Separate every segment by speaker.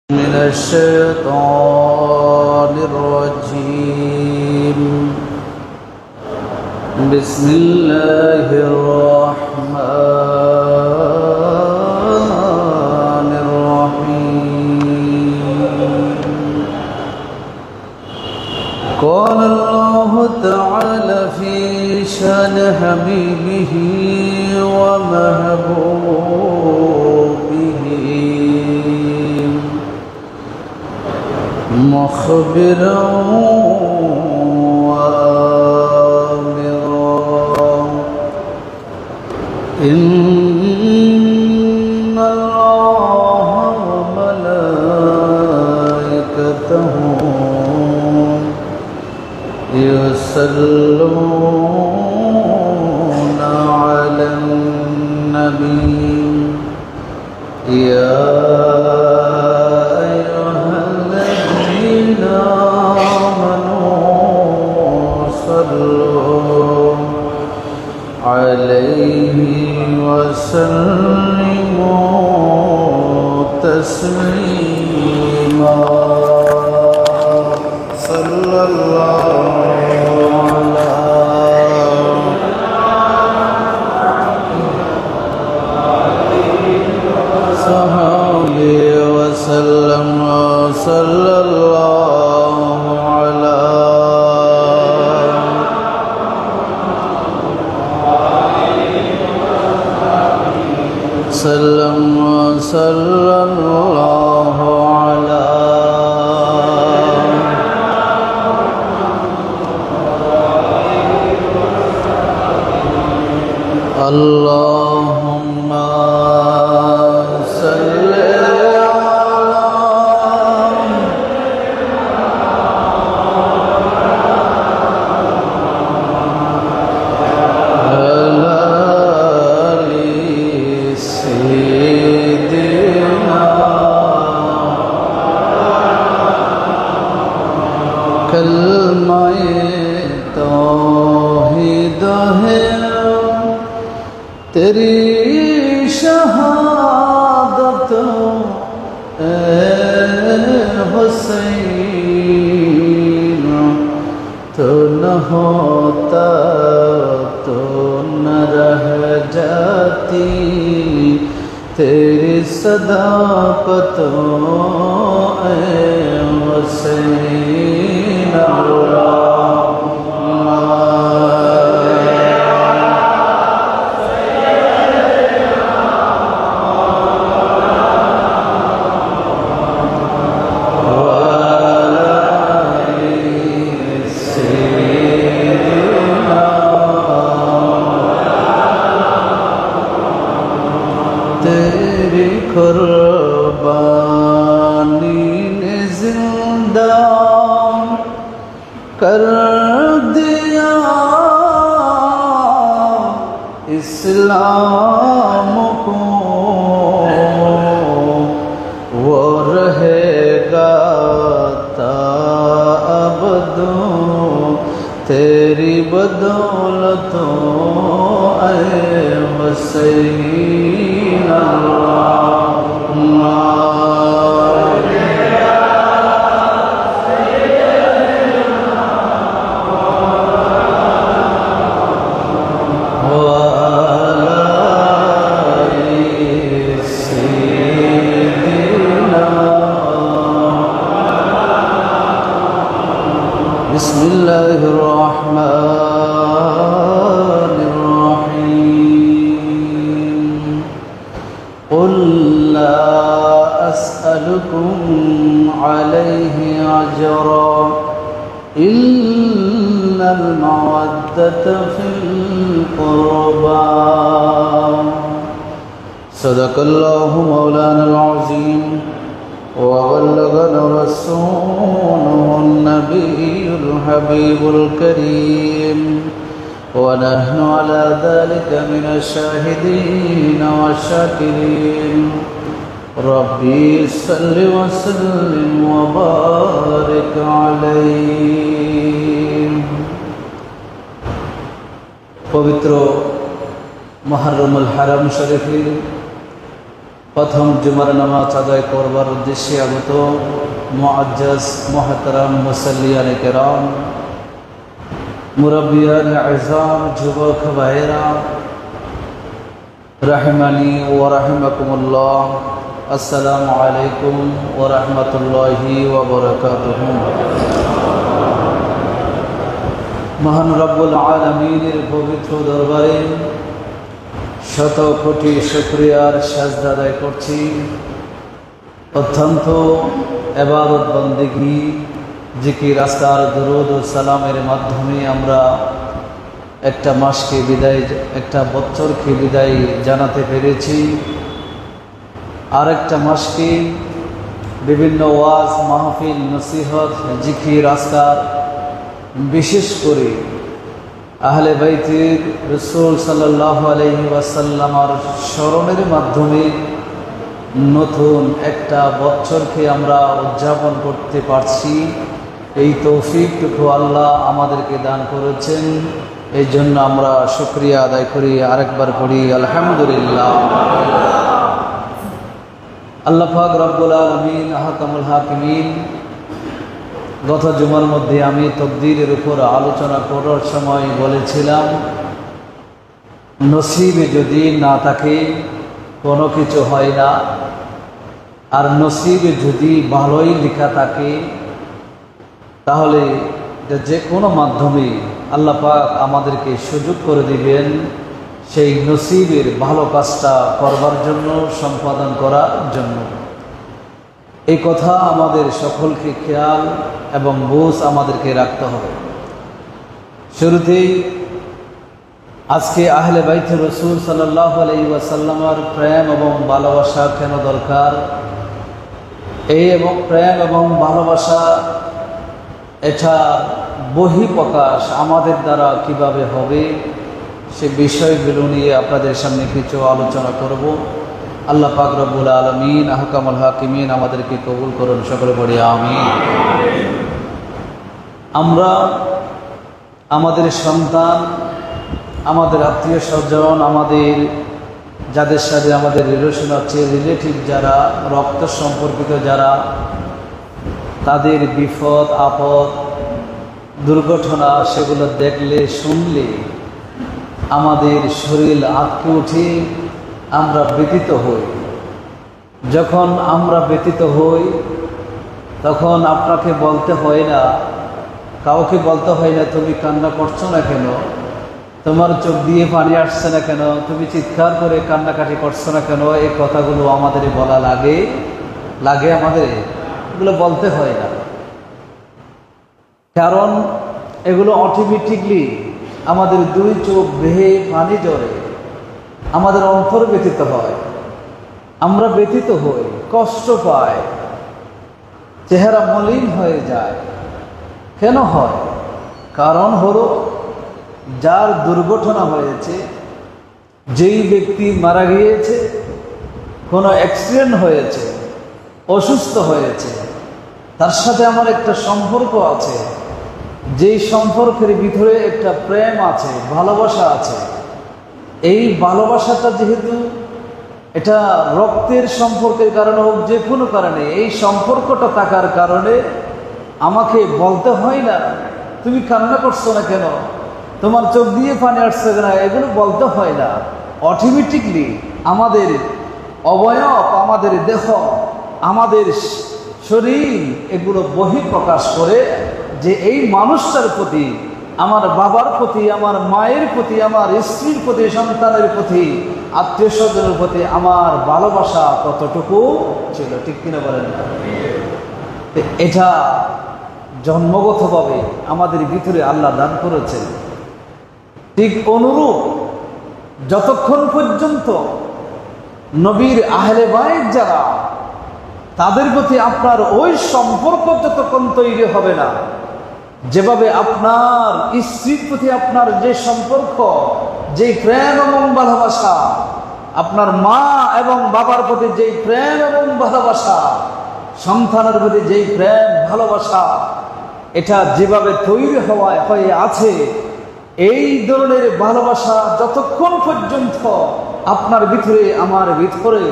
Speaker 1: من الشيطان الرجيم بسم الله الرحمن الرحيم قال الله تعالى في شأن حبيبه ومحبوبه مخبرا وآمرا إن الله وملائكته يصلون على النبي يا عليه وسلموا تسليما صلى الله على صحابه وسلم صلى الله على سلم صلى الله على اللهم صل کلمہ توحید ہے تیری شہادت اے حسین تو نہ ہوتا تو نہ رہ جاتی تیری صداقت اے حسین تیری قربانی نے زندہ کر دیا اسلام کو وہ رہے گا تا ابد تیری بدولت اے حسین بسم الله الرحمن الرحيم قل لا أسألكم عليه أجرا إلا المودة في القربى صدق الله مولانا العظيم وبلغنا رسوله النبي الحبيب الكريم ونحن على ذلك من الشاهدين والشاكرين ربي صل وسلم وبارك عليه পবিত্র মুহররমুল হারাম শরীফের প্রথম জুমার নামাজ আদায় করবার উদ্দেশ্যে আগত মুআজ্জাজ মুহতারাম মুসাল্লিয়ানে কেরাম, মুরব্বিয়ানে আযম, যুবক ভাইয়েরা, রাহিমানি ওয়া রাহিমাকুমুল্লাহ, আসসালামু আলাইকুম ওয়া রাহমাতুল্লাহি ওয়া বারাকাতুহু। মহান রব্বুল আলামিনের পবিত্র দরবারে শত কোটি শুকরিয়ার সাজদা আদায় করছি। অত্যন্ত ইবাদত বন্দেগী, জিকির, আজকার, দুরূদ ও সালামের মাধ্যমে আমরা একটা মাসকে বিদায়, একটা বছরকে বিদায় জানাতে পেরেছি। আর একটা মাসকে বিভিন্ন ওয়াজ, মাহফিল, নসিহত, জিকির, আজকার, বিশেষ করে আহলে বাইতের রাসূল সাল্লাল্লাহু আলাইহি ওয়াসাল্লামের স্মরণের মাধ্যমে নতুন একটা বছরকে আমরা উদযাপন করতে পারছি। এই তৌফিকটুকু আল্লাহ আমাদেরকে দান করেছেন, এই জন্য আমরা শুকরিয়া আদায় করি। আরেকবার পড়ি আলহামদুলিল্লাহ। আল্লাহ পাক রব্বুল আলামিন আহকামুল হাকিমিন, গত জুমার মধ্যে আমি তাকদীরের উপর আলোচনা করার সময় বলেছিলাম, নসিবে যদি না থাকে কোনো কিছু হয় না, আর নসিবে যদি ভালোই লেখা থাকে তাহলে যে কোনো মাধ্যমে আল্লাহ পাক আমাদেরকে সুযোগ করে দিবেন সেই নসিবের ভালো কাজটা করবার জন্য, সম্পাদন করার জন্য। এই কথা আমাদের সকলকে খেয়াল এবং বুঝ আমাদেরকে রাখতে হবে। শুরুতেই আজকে আহলে বাইত রাসূল সাল্লাল্লাহু আলাইহি ওয়াসাল্লামের প্রেম এবং ভালোবাসা কেন দরকার, এই এবং প্রেম এবং ভালোবাসা এটা বহিঃপ্রকাশ আমাদের দ্বারা কিভাবে হবে, সে বিষয়গুলো নিয়ে আপনাদের সামনে কিছু আলোচনা করব। আল্লাহ পাক রব্বুল আলামিন আহকামুল হাকিমিন আমাদেরকে কবুল করুন, সকলে পড়ি আমিন। আমরা আমাদের সন্তান, আমাদের আত্মীয় স্বজন, আমাদের যাদের সাথে আমাদের রিলেশন আছে, রিলেটিভ যারা, রক্ত সম্পর্কিত যারা, তাদের বিপদ আপদ, দুর্ঘটনা, সেগুলো দেখলে শুনলে আমাদের শরীর আঁতকে উঠে, আমরা ব্যথিত হই। যখন আমরা ব্যথিত হই তখন আপনাকে বলতে হয় না, কাউকে বলতে হয় না তুমি কান্না করছো না কেন, তোমার চোখ দিয়ে পানি আসছে না কেন, তুমি চিৎকার করে কান্নাকাটি করছো না কেন। এই কথাগুলো আমাদের বলা লাগে আমাদের, এগুলো বলতে হয় না, কারণ এগুলো অটোমেটিকলি আমাদের দুই চোখ বেয়ে পানি ঝরে, আমাদের অন্তর ব্যথিত হয়, আমরা ব্যথিত হই, কষ্ট পাই, চেহারা মলিন হয়ে যায়। কেন হয়? কারণ হলো যার দুর্ঘটনা হয়েছে, যেই ব্যক্তি মারা গিয়েছে, কোনো অ্যাক্সিডেন্ট হয়েছে, অসুস্থ হয়েছে, তার সাথে আমার একটা সম্পর্ক আছে, যেই সম্পর্কের ভিতরে একটা প্রেম আছে, ভালোবাসা আছে। এই ভালোবাসাটা যেহেতু এটা রক্তের সম্পর্কের কারণে হোক, যে কোনো কারণে, এই সম্পর্কটা থাকার কারণে আমাকে বলতে হয় না তুমি কান্না করছো না কেন, তোমার চোখ দিয়ে পানি আসছে না, এগুলো বলতে হয় না। অটোমেটিকলি আমাদের অবয়ব, আমাদের দেহ, আমাদের শরীর এগুলো বহিঃপ্রকাশ করে যে এই মানুষটার প্রতি, আমার বাবার প্রতি, আমার মায়ের প্রতি, আমার স্ত্রীর প্রতি, সন্তানের প্রতি, আত্মীয় স্বজনের প্রতি আমার ভালোবাসা কতটুকু ছিল, ঠিক কিনা বলেন না? এটা জন্মগতভাবে আমাদের ভিতরে আল্লাহ দান করেছেন। ঠিক অনুরূপ যতক্ষণ পর্যন্ত নবীর আহলে বাইত যারা, তাদের প্রতি আপনার ওই সম্পর্ক যতক্ষণ তৈরি হবে না, যেভাবে আপনার স্ত্রীর প্রতি আপনার যে সম্পর্ক, যে প্রেম এবং ভালোবাসা, আপনার মা এবং বাবার প্রতি যেই প্রেম এবং ভালোবাসা, সন্তানের প্রতি যেই প্রেম ভালোবাসা, এটা যেভাবে তৈরি হয়ে আছে, এই ধরনের ভালোবাসা যতক্ষণ পর্যন্ত আপনার ভিতরে, আমার ভিতরে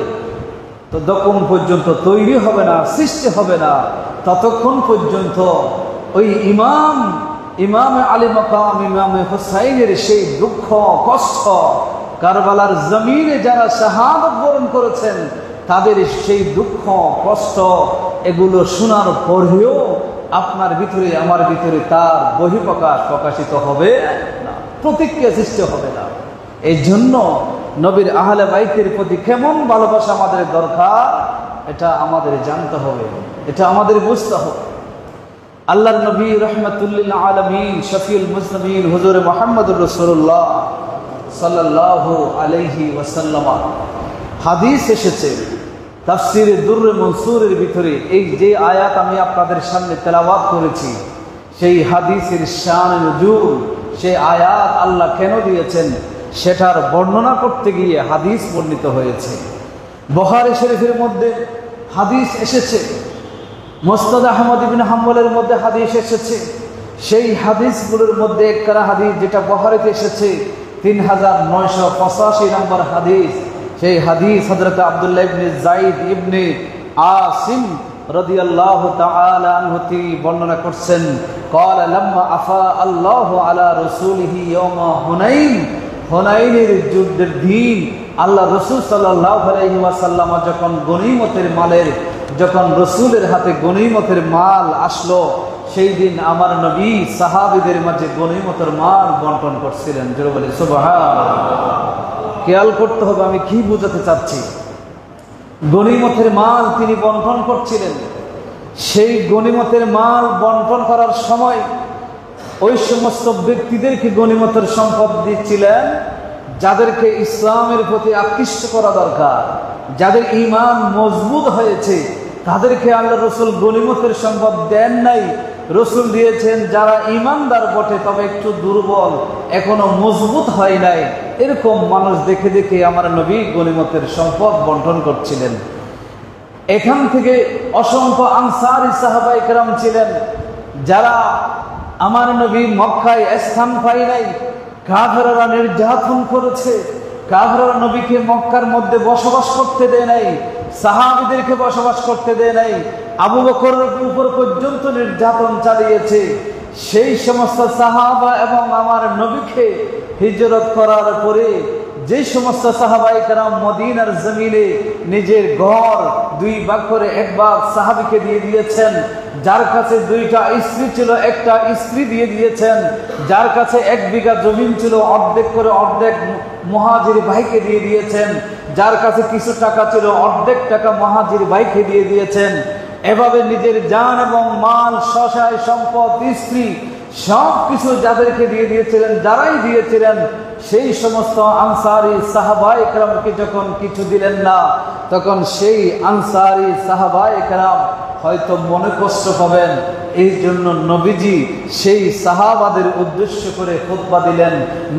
Speaker 1: তো যতক্ষণ পর্যন্ত তৈরি হবে না, সৃষ্টি হবে না, ততক্ষণ পর্যন্ত ওই ইমাম আলী মাকাম ইমামে হুসাইনের সেই দুঃখ কষ্ট, কারবালার জমিনে যারা শাহাদাত বরণ করেছেন তাদের সেই দুঃখ কষ্ট এগুলো শোনার পরেও আপনার ভিতরে আমার ভিতরে তার প্রকাশিত হবে না, প্রতিক্রিয়া সৃষ্টি হবে না। এই জন্য নবীর আহলে বাইতের প্রতি কেমন ভালোবাসা আমাদের দরকার, এটা আমাদের জানতে হবে, এটা আমাদের বুঝতে হবে। আল্লাহর নবী রাহমাতুল্লিল আলামিন শফিউল মুজনিবিন হুজুর মুহাম্মদুর রাসূলুল্লাহ সাল্লাল্লাহু আলাইহি ওয়াসাল্লাম হাদিস এসেছে তাফসীরে দুররে মনসুরের ভিতরে, এই যে আয়াত আমি আপনাদের সামনে তেলাওয়াত করেছি সেই হাদিসের শান নুজুল, সেই আয়াত আল্লাহ কেন দিয়েছেন সেটার বর্ণনা করতে গিয়ে হাদিস বর্ণিত হয়েছে। বুখারী শরীফের মধ্যে হাদিস এসেছে, মুসনাদ আহমদ ইবনে হাম্বলের মধ্যে হাদিস এসেছে। সেই হাদিসগুলোর মধ্যে একটা হাদিস যেটা বুখারীতে এসেছে 3985 নম্বর হাদিস, সেই হাদিস হযরত আব্দুল্লাহ ইবনে যায়েদ ইবনে আসিম রাদিয়াল্লাহু তাআলা আনহু তিনি বর্ণনা করছেন, ক্বালা লাম্মা আফা আল্লাহু আলা রাসূলিহি ইয়াওমা হুনাইন, হুনাইনের যুদ্ধের দিন আল্লাহ রাসূল সাল্লাল্লাহু আলাইহি ওয়াসাল্লাম যখন রাসূলের হাতে গনিমতের মাল আসলো, সেই দিন আমার নবী সাহাবীদের মাঝে গনিমতের মাল বন্টন করছিলেন। জোরে বলি সুবহানাল্লাহ। খেয়াল করতে হবে আমি কি বোঝাতে চাচ্ছি। গনিমতের মাল তিনি বন্টন করছিলেন। সেই গনিমতের মাল বন্টন করার সময় ওই সমস্ত ব্যক্তিদেরকে গনিমতের সম্পদ দিচ্ছিলেন যাদেরকে ইসলামের প্রতি আকৃষ্ট করা দরকার, যাদের ঈমান মজবুত হয়েছে, তাদেরকে আল্লাহ রসুল গনিমতের সম্পদ দেন নাই। রসুল দিয়েছেন যারা ঈমানদার বটে তবে একটু দুর্বল, এখনো মজবুত হয় নাই, এরকম মানুষ দেখে দেখে আমার নবী গনিমতের সম্পদ বন্টন করছিলেন। এখান থেকে অসংখ্য আনসারী সাহাবায়ে কেরাম ছিলেন যারা আমার নবী মক্কায় স্থান পায় নাই, কাফেররা নির্যাতন করেছে, কাফেররা নবীকে মক্কার মধ্যে বসবাস করতে দেয় নাই, সাহাবীদেরকে বসবাস করতে দেয় নাই, আবু বকরের উপর পর্যন্ত নির্যাতন চালিয়েছে। সেই সমস্ত সাহাবা এবং আমার নবীকে হিজরত করার পরে যে সমস্ত সাহাবায়ে কেরাম মদিনার জমিনে নিজের ঘর দুই ভাগ করে এক ভাগ সাহাবীকে দিয়ে দিয়েছেন, যার কাছে দুইটা স্ত্রী ছিল একটা স্ত্রী দিয়ে দিয়েছেন, যার কাছে 1 বিঘা জমিন ছিল অর্ধেক করে অর্ধেক মুহাজির ভাইকে দিয়ে দিয়েছেন, যার কাছে কিছু টাকা ছিল অর্ধেক টাকা মুহাজির ভাইকে দিয়ে দিয়েছেন। এভাবে নিজের জান এবং মাল, সহায় সম্পদ, স্ত্রী সব কিছু যাদেরকে দিয়ে দিয়েছিলেন, যারাই দিয়েছিলেন সেই সমস্ত আনসারী সাহাবায়ে কেরামকে যখন কিছু দিলেন না, তখন সেই আনসারী সাহাবায়ে কেরাম হয়তো মনে কষ্ট পাবেন। এই জন্য নবীজি সেই সাহাবাদের উদ্দেশ্য করে খুতবা দিলেন।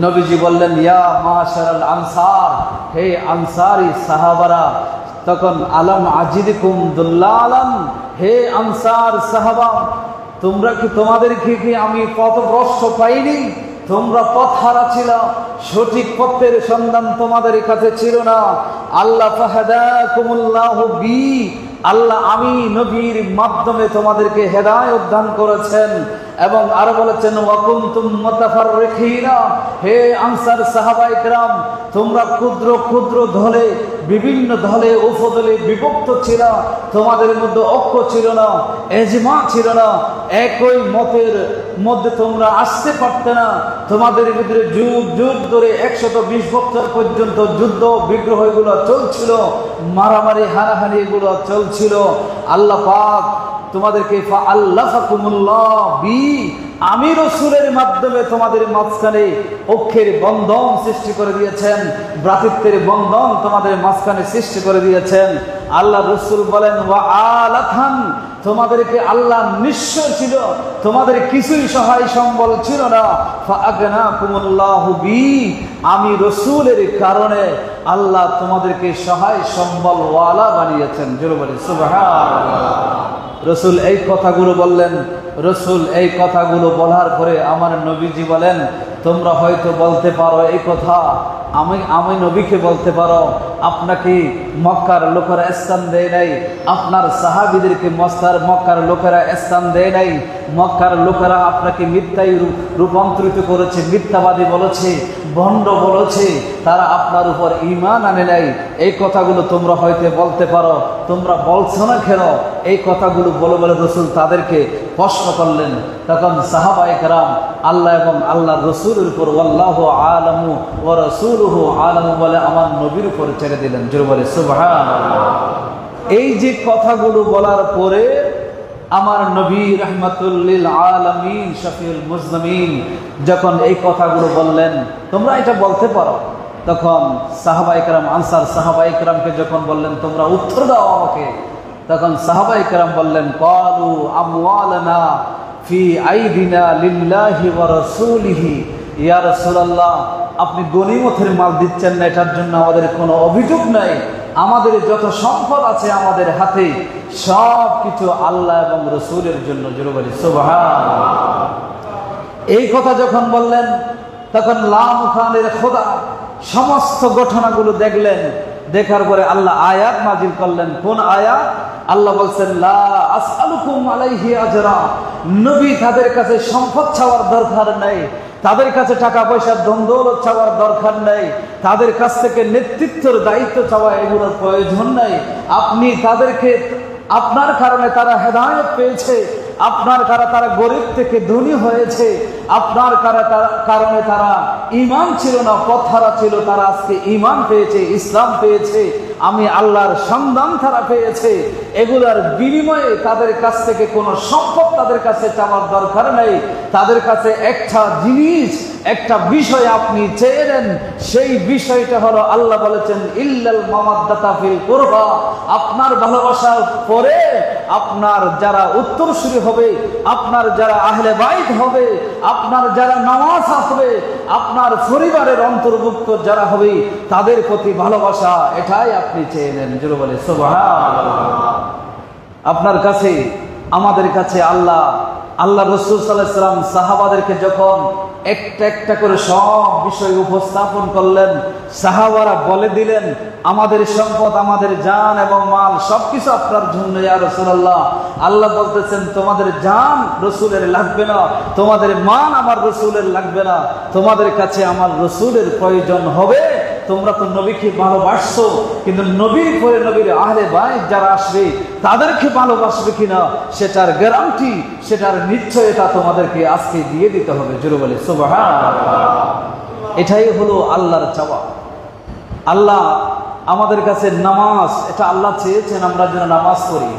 Speaker 1: নবীজি বললেন, ইয়া মাশারাল আনসার, হে আনসারী সাহাবারা। তখন আলম আজিদকুম দুল্লালান, হে আনসার সাহাবা, তোমাদেরকে কি আমি পথভ্রষ্ট পাইনি? তোমরা পথহারা ছিল, সঠিক পথের সন্ধান তোমাদের কাছে ছিল না। আল্লাহ ফাহাদাকুমুল্লাহু বি, আল্লাহ আমি নবীর মাধ্যমে তোমাদেরকে হেদায়েত দান করেছেন। এবং আরো বলেছেন, ওয়া কুনতুম মুতাফাররিকিনা, হে আনসার সাহাবায়ে কেরাম, তোমরা ক্ষুদ্র ক্ষুদ্র দলে, বিভিন্ন দলে উপদলে বিভক্ত ছিল, তোমাদের মধ্যে ঐক্য ছিল না, ইজমা ছিল না, একই মতের মধ্যে তোমরা আসতে পারতে না। তোমাদের ভিতরে যুগ যুগ ধরে 120 বছর পর্যন্ত যুদ্ধ বিগ্রহ এগুলো চলছিল, মারামারি হানাহানি এগুলো চলছিল। আল্লাহ পাক তোমাদেরকে ফাআল্লাফাকুমুল্লাহ বি, আমি রাসূলের মাধ্যমে তোমাদের মাঝখানে ঐক্যের বন্ধন সৃষ্টি করে দিয়েছেন, ভ্রাতৃত্বের বন্ধন তোমাদের মাঝখানে সৃষ্টি করে দিয়েছেন। আল্লাহ রাসূল বলেন, ওয়া আলাথান, তোমাদেরকে আল্লাহ নিশ্চয় ছিল, তোমাদের কিছুই সহায় সম্বল ছিল না। ফাআগনাকুমুল্লাহু বি, আমি রাসূলের কারণে আল্লাহ তোমাদেরকে সহায় সম্বল ওয়ালা বানিয়েছেন। জোরে বলি সুবহানাল্লাহ। রাসূল এই কথাগুলো বললেন। রাসূল এই কথাগুলো বলার পরে আমার নবীজি বলেন, তোমরা হয়তো বলতে পারো এই কথা, আমি নবীকে বলতে পারো আপনাকে মক্কার লোকেরা স্থান দেয় নাই, আপনার সাহাবীদেরকে মক্কার লোকেরা স্থান দেয় নাই, মক্কার লোকেরা আপনাকে মিথ্যায় রূপান্তরিত করেছে, মিথ্যাবাদী বলেছে, ভণ্ড বলেছে, তারা আপনার উপর ঈমান আনে নাই। এই কথাগুলো তোমরা হয়তো বলতে পারো, তোমরা বলছো না কেন? এই কথাগুলো বলে বলে রাসূল তাদেরকে প্রশ্ন করলেন। তখন সাহাবায়ে কেরাম আল্লাহ এবং আল্লাহর রাসূলের উপর ওয়াল্লাহু আলামু ওয়া রাসূলুহু আলামু বলে আমার নবীর উপর ছেড়ে দিলেন। জোরে বলে সুবহানাল্লাহ। এই যে কথাগুলো বলার পরে আমার নবী রাহমাতুল লিল আলামিন শফিউল মুজনিমিন যখন এই কথাগুলো বললেন, তোমরা এটা বলতে পারো, তখন সাহাবায়ে কেরাম আনসার সাহাবায়ে কেরামকে যখন বললেন তোমরা উত্তর দাও আমাকে, তখন সাহাবায়ে কেরাম বললেন ক্বালু আমওয়ালানা ফি আইদিনা লিল্লাহি ওয়া রাসূলিহি। ইয়া রাসূলুল্লাহ, আপনি গনিমতের মাল দিচ্ছেন না, এটার জন্য আমাদের কোনো অভিযোগ নাই। আমাদের যত সম্পদ আছে আমাদের হাতে সব কিছু আল্লাহ এবং রাসূলের জন্য। জোরে বলি সুবহানাল্লাহ। এই কথা যখন বললেন তখন লামখানের খোদা সমস্ত ঘটনাগুলো দেখলেন, দেখার পরে আল্লাহ আয়াত নাযিল করলেন। কোন আয়াত? আল্লাহ বলছেন লা আসআলুকুম আলাইহি আজরা। নবী তাদের কাছে সম্পদ চাওয়ার দরকার নেই, তাদের কাছে টাকা পয়সার ধন দৌলত চাওয়ার দরকার নেই, তাদের কাছ থেকে নেতৃত্বের দায়িত্ব চাওয়া এগুলোর প্রয়োজন নেই। আপনি তাদেরকে, আপনার কারণে তারা হেদায়েত পেয়েছে, আপনার কারণে তারা গরিব থেকে ধনী হয়েছে, আপনার কারণে তারা ঈমান ছিল না, পথহারা ছিল, তারা আজকে ঈমান পেয়েছে, ইসলাম পেয়েছে, আমি আল্লাহর সন্ধান তারা পেয়েছে। এগুলার বিনিময়ে তাদের কাছ থেকে কোনো সম্পদ তাদের কাছে চাওয়ার দরকার নেই। তাদের কাছে একটা জিনিস, একটা বিষয় আপনি চেয়ে নেন, সেই বিষয়টা হলো আল্লাহ বলেছেন ইল্লাল মাওয়াদ্দাতা ফিল কুরবা। আপনার ভালোবাসার পরে আপনার যারা উত্তরসূরি হবে, আপনার যারা আহলে বাইত হবে, আপনার যারা নামাজ হবে, আপনার পরিবারের অন্তর্ভুক্ত যারা হবে, তাদের প্রতি ভালোবাসা, এটাই আপনি চেয়ে নেন। জোরে বলে সুবহানাল্লাহ। আপনার কাছে, আমাদের কাছে আল্লাহ রাসূল সাল্লাল্লাহু আলাইহি ওয়াসাল্লাম সাহাবাদেরকে যখন একটা একটা করে সব বিষয় উপস্থাপন করলেন, সাহাবারা বলে দিলেন আমাদের সম্পদ, আমাদের জান এবং মাল সবকিছু আপনার জন্য ইয়া রাসূলুল্লাহ। আল্লাহ বলতেছেন তোমাদের জান রাসূলের লাগবে না, তোমাদের মাল আমার রাসূলের লাগবে না, তোমাদের কাছে আমার রাসূলের প্রয়োজন হবে। তোমরা তো নবীকে ভালোবাসছো, কিন্তু নবীর পরে নবীর আহলে বাইত যারা আসবে তাদেরকে ভালোবাসবে কিনা সেটার গ্যারান্টি, সেটার নিশ্চয়তা তোমাদেরকে আজকে দিয়ে দিতে হবে। জোরে বলে সুবহানাল্লাহ। এটাই হলো আল্লাহর চাওয়া। আল্লাহ আমাদের কাছে নামাজ, এটা আল্লাহ চেয়েছেন আমরা যেন নামাজ পড়ি।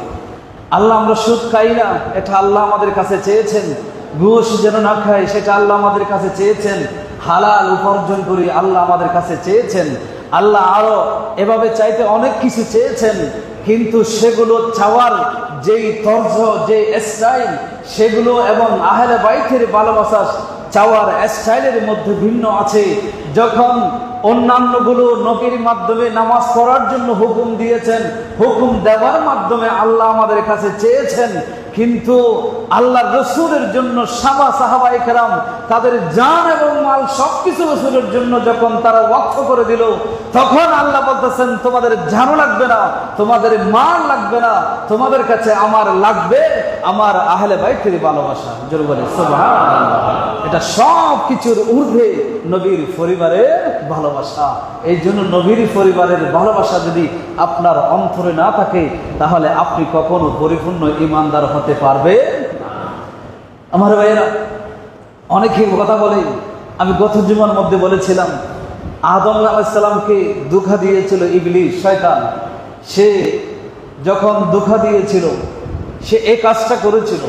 Speaker 1: আল্লাহ আমরা সুদ খাই না, এটা আল্লাহ আমাদের কাছে চেয়েছেন। ঘুষ যেন না খাই, সেটা আল্লাহ আমাদের কাছে চেয়েছেন। হালাল উপার্জন করি, আল্লাহ আমাদের কাছে চেয়েছেন। আল্লাহ আরো এভাবে চাইতে অনেক কিছু চেয়েছেন, কিন্তু সেগুলো চাওয়ার যেই তর্জ, যে স্টাইল, সেগুলো এবং আহলে বাইতের ভালোবাসা চাওয়ার স্টাইলের মধ্যে ভিন্ন আছে। যখন অন্যান্যগুলো নবীর মাধ্যমে নামাজ পড়ার জন্য হুকুম দিয়েছেন, হুকুম দেওয়ার মাধ্যমে আল্লাহ আমাদের কাছে চেয়েছেন, কিন্তু আল্লাহ রসুলের জন্য সাহাবায়ে কেরাম তাদের জান এবং মাল সবকিছু রসুলের জন্য যখন তারা ওয়াকফ করে দিল, তখন আল্লাহ বলতেছেন তোমাদের জানও লাগবে না, তোমাদের মাল লাগবে না, তোমাদের কাছে আমার লাগবে আমার আহলে বাইতের ভালোবাসা। জোরে বলে সুবহানাল্লাহ। এটা সব কিছুর ঊর্ধ্বে নবীর পরিবারের ভালোবাসা। এই জন্য নবীর পরিবারের ভালোবাসা যদি আপনার অন্তরে না থাকে, তাহলে আপনি কখনো পরিপূর্ণ ঈমানদার হতে পারবে না। আমার ভাইয়েরা, অনেকে কথা বলে, আমি গত জুমার মধ্যে বলেছিলাম আদম আলাইহিস সালামকে ধোঁকা দিয়েছিল ইবলিস, শয়তান। সে যখন ধোঁকা দিয়েছিল, সে এই কাজটা করেছিল।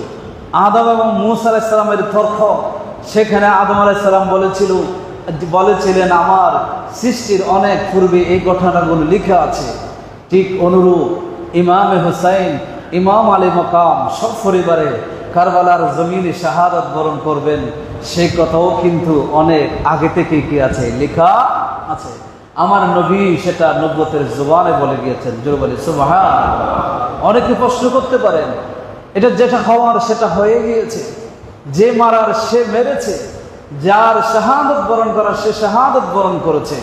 Speaker 1: আদম এবং মূসা আলাইহিস সালামের তর্ক, সেখানে আদম আলাইহিস সালাম বলেছিলেন আমার সৃষ্টির অনেক পূর্বে এই ঘটনাগুলো লেখা আছে। ঠিক অনুরূপ ইমামে হুসাইন, ইমাম আলী মকাম সব পরিবারে কারবালার জমিনে শাহাদাত বরণ করবেন, সেই কথাও কিন্তু অনেক আগে থেকে কি আছে, লেখা আছে। আমার নবী সেটা নবুয়তের জবানে বলে গিয়েছেন। জোরে বলে সুবহানাল্লাহ। অনেকে প্রশ্ন করতে পারেন, এটা যেটা হওয়ার সেটা হয়ে গিয়েছে, যে মারার সে মেরেছে, যার শাহাদত বরণ করা সে শাহাদত বরণ করেছে,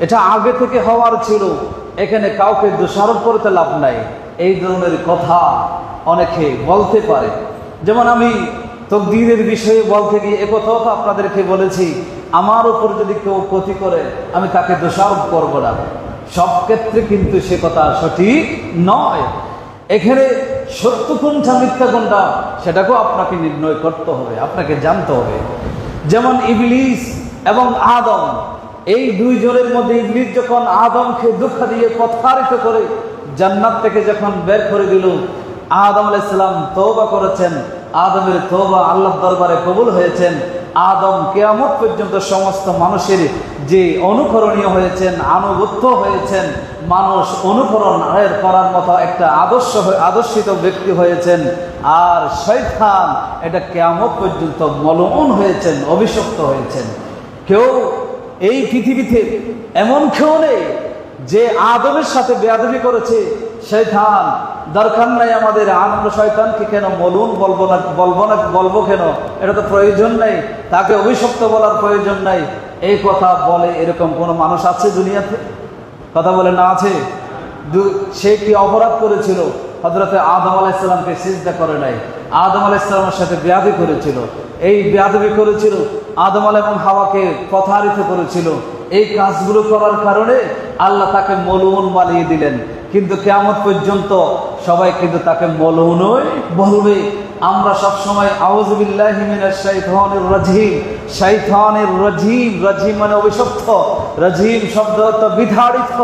Speaker 1: এটা আগে থেকে হওয়ার ছিল, এখানে কাউকে দোষারোপ করতে লাভ নাই। এই ধরনের কথা অনেকে বলতে পারে। যেমন আমি তাকদীরের বিষয়ে বলতে গিয়ে একথাও তো আপনাদেরকে বলেছি, আমার উপর যদি কেউ ক্ষতি করে আমি তাকে দোষারোপ করব না। সব ক্ষেত্রে কিন্তু সে কথা সঠিক নয়। এখানে সত্য কোনটা মিথ্যা কোনটা সেটাকেও আপনাকে নির্ণয় করতে হবে, আপনাকে জানতে হবে। যেমন ইবলিস এবং আদম, এই দুইজনের মধ্যে ইবলিস যখন আদমকে দুঃখ দিয়ে প্রতারিত করে জান্নাত থেকে যখন বের করে দিল, আদম আলাইহিস সালাম তওবা করেছেন, আদমের তওবা আল্লাহর দরবারে কবুল হয়েছেন। আদম কিয়ামত পর্যন্ত সমস্ত মানুষের যে অনুকরণীয় হয়েছেন, আনুগত্য হয়েছেন, মানুষ অনুকরণ করার মতো একটা আদর্শিত ব্যক্তি হয়েছেন। আর শয়তান এটা কিয়ামত পর্যন্ত মলউন হয়েছেন, অভিশপ্ত হয়েছেন। কেউ এই পৃথিবীতে এমন কেউ নেই যে আদমের সাথে বেয়াদবি করেছে। শয়তান দরকার নাই আমাদের, আমরা শয়তানকে কেন মলউন বলবো কেন, এটা তো প্রয়োজন নাই, তাকে অভিশপ্ত বলার প্রয়োজন নাই। এই কথা বলে এরকম কোন মানুষ আছে দুনিয়াতে? কথা বলে না আছে? সে কি অপরাধ করেছিল? হযরতে আদম আলাইহিস সালামকে সিজদা করে নাই, আদম আলাইহিস সালামের সাথে বেয়াদবি করেছিল। এই বেয়াদবি করেছিল, আদম আলাইহিস এবং হাওয়াকে প্রতারিত করেছিল। এই কাজগুলো করার কারণে আল্লাহ তাকে মলউন বানিয়ে দিলেন। কিন্তু কিয়ামত পর্যন্ত সবাই কিন্তু তাকে মলউনই বলবে। আমরা সব সময় আউযু বিল্লাহি মিনাশ শাইতানির রাজিম, শয়তানের রাজিম, রাজিম মানে অভিশপ্ত, রাজিম শব্দ তো বিতাড়িত।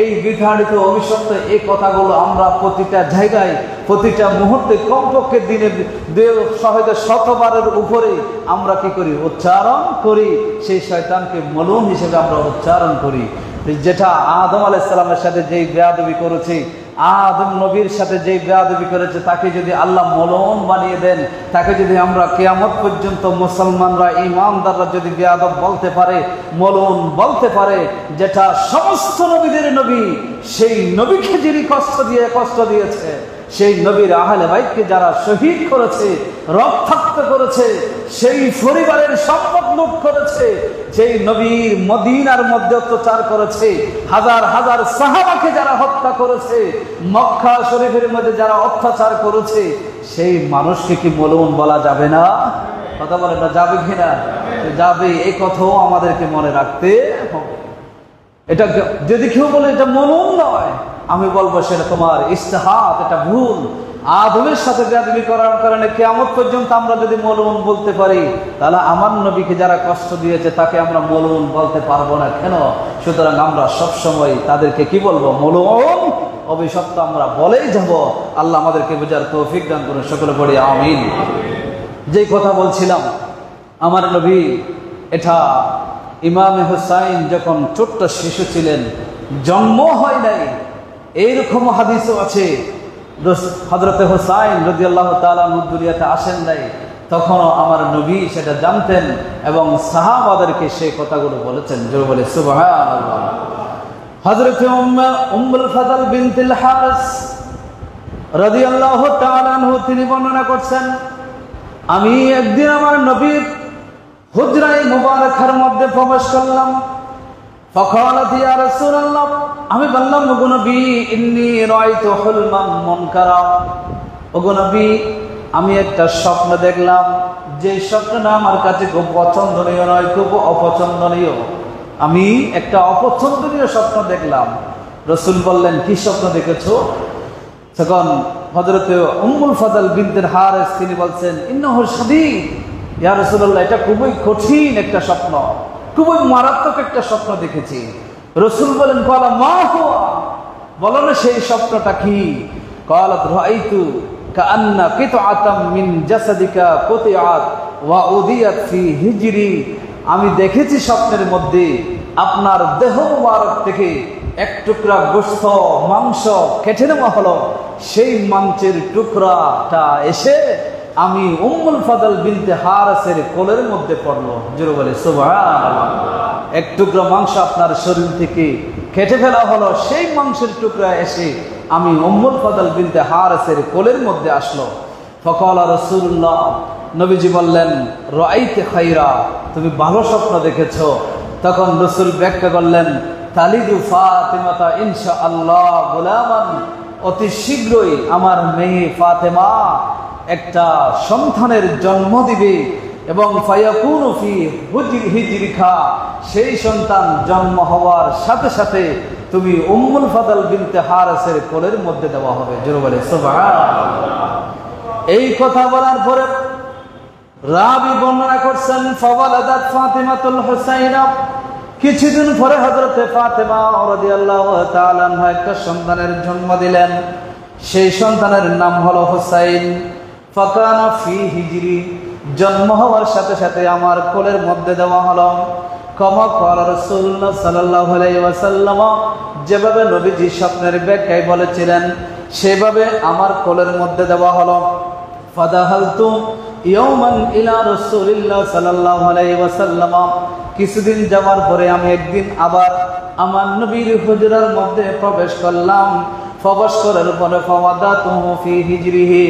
Speaker 1: এই বিতাড়িত অভিশপ্ত এই কথাগুলো আমরা প্রতিটা জায়গায় প্রতিটা মুহূর্তে কমপক্ষে দিনে 100-100বারের উপরে আমরা কি করি? উচ্চারণ করি। সেই শয়তানকে মলউন হিসেবে আমরা উচ্চারণ করি। যেটা আদম আলাইহিস সালামের সাথে যেই বেয়াদবি করেছে, আদম নবীর সাথে যেই বেয়াদবি করেছে, তাকে যদি আল্লাহ মলউন বানিয়ে দেন, তাকে যদি আমরা কিয়ামত পর্যন্ত মুসলমানরা ঈমানদাররা যদি বেয়াদব বলতে পারে, মলউন বলতে পারে, যেটা সমস্ত নবীদের নবী, সেই নবীকে যিনি কষ্ট দিয়েছে, সেই নবীর আহলে বাইতকে যারা শহীদ করেছে, রক্তাক্ত করেছে, সেই পরিবারের সম্পদ লুট করেছে, সেই নবীর মদিনার মধ্যে অত্যাচার করেছে, হাজার হাজার সাহাবাকে যারা হত্যা করেছে, মক্কা শরীফের মধ্যে যারা অত্যাচার করেছে, সেই মানুষকে কি মলউন বলা যাবে না? কথা বলে না, যাবে কিনা? যাবে। এই কথাও আমাদেরকে মনে রাখতে হবে। এটা যদি কেউ বলে এটা মলউন নয়, আমি বলবো সেটা তোমার ইজতিহাদ, এটা ভুল। আদমের সাথে বেয়াদবি করার কারণে কিয়ামত পর্যন্ত আমরা যদি মলউন বলতে পারি, তাহলে আমার নবীকে যারা কষ্ট দিয়েছে তাকে আমরা মলউন বলতে পারবো না কেন? সুতরাং আমরা সবসময় তাদেরকে কি বলবো? মলউন, অভিশপ্ত আমরা বলেই যাব। আল্লাহ আমাদেরকে বোঝার তৌফিক দান করুন, সকলে পড়ি আমিন। যেই কথা বলছিলাম, আমার নবী, এটা ইমামে হুসাইন যখন ছোট্ট শিশু ছিলেন, জন্ম হয় নাই, এইরকম হাদিসও আছে। হযরতে হুসাইন রাদিয়াল্লাহু তাআলা দুনিয়াতে আসেন নাই, তখনও আমার নবী সেটা জানতেন এবং সাহাবাদেরকে সেই কথাগুলো বলেছেন। জোরে বলে সুবহানাল্লাহ। হযরতে উম্মুল ফাদল বিনতুল হারিস রাদিয়াল্লাহু তাআলা আনহু তিনি বর্ণনা করছেন, আমি একদিন আমার নবীর হুজরায়ে মুবারাকার মধ্যে প্রবেশ করলাম। فقالت يا رسول الله, আমি বললাম, ওগো নবী, ইন্নী রাআইতু হুলমান মুনকারা, ওগো নবী, আমি একটা স্বপ্ন দেখলাম, যে স্বপ্নটা আমার কাছে খুব পছন্দনীয় নয়, খুব অপছন্দনীয়। আমি একটা অপছন্দনীয় স্বপ্ন দেখলাম। রাসূল বললেন, কি স্বপ্ন দেখেছো? তখন হযরতে উম্মুল ফাদল বিনতুল হারিস তিনি বলছেন, ইন্নাহু শাদীদ, ইয়া রাসূলুল্লাহ, এটা খুবই কঠিন একটা স্বপ্ন, খুবই মারাত্মক একটা স্বপ্ন দেখেছি। রাসূল বলেন, ক্বালা মা হুয়া, বলো না সেই স্বপ্নটা কি? ক্বালাত রাআইতু কাআন্না কিতআতাম মিন জাসাদিকা কুতিআত ওয়া উদিয়াত ফি হিজরি, আমি দেখেছি স্বপ্নের মধ্যে আপনার দেহ মুবারক থেকে এক টুকরা গোশত, মাংস কেটে নেওয়া হলো, সেই মাংসের টুকরাটা এসে আমি উম্মুল ফাদল বিনতে হারিসের কোলের মধ্যে পড়লো। জোরে বলে সুবহানাল্লাহ। এক টুকরা মাংস আপনার শরীর থেকে কেটে ফেলা হলো, সেই মাংসের টুকরা এসে আমি উম্মুল ফাদল বিনতে হারিসের কোলের মধ্যে আসলো। ফাকালা রাসূলুল্লাহ, নবীজি বললেন, রাআইতে খাইরা, তুমি ভালো স্বপ্ন দেখেছো। তখন রাসূল ব্যাখ্যা করলেন, তালিদু ফাতিমাতা ইনশাআল্লাহ গোলামান, অতি শীঘ্রই আমার মেয়ে ফাতেমা একটা সন্তানের জন্ম দিবে এবং ফায়াকুনু ফি হিজরিকা, সেই সন্তান জন্ম হওয়ার সাথে সাথে তুমি উম্মুল ফাদল বিনতে হারিসের কোলের মধ্যে দেওয়া হবে। জোরে বলে সুবহানাল্লাহ। এই কথা বলার পরে রাবি বর্ণনা করছেন, ফাওয়ালাদাত ফাতিমাতুল হুসাইনা, কিছুদিন পরে হযরতে ফাতেমা রাদিয়াল্লাহু তাআলা আনহা একটা সন্তানের জন্ম দিলেন। সেই সন্তানের নাম হলো হুসাইন। ফাকানা ফি হিজরি, জন্ম হওয়ার সাথে সাথে আমার কোলের মধ্যে দেওয়া হলো। কামা ক্বালা রাসূলুল্লাহ সাল্লাল্লাহু আলাইহি ওয়াসাল্লাম, যেভাবে নবীজি স্বপ্নের ব্যাখ্যায় বলেছিলেন সেভাবে আমার কোলের মধ্যে দেওয়া হলো। ফাদাহালতু ইয়াওমান ইলা রাসূলিল্লাহ সাল্লাল্লাহু আলাইহি ওয়াসাল্লাম, কিছুদিন যাওয়ার পরে আমি একদিন আবার আমার নবীর হুজরার মধ্যে প্রবেশ করলাম। প্রবেশ করার পরে ফাওয়াদাতুহু ফি হিজরিহি,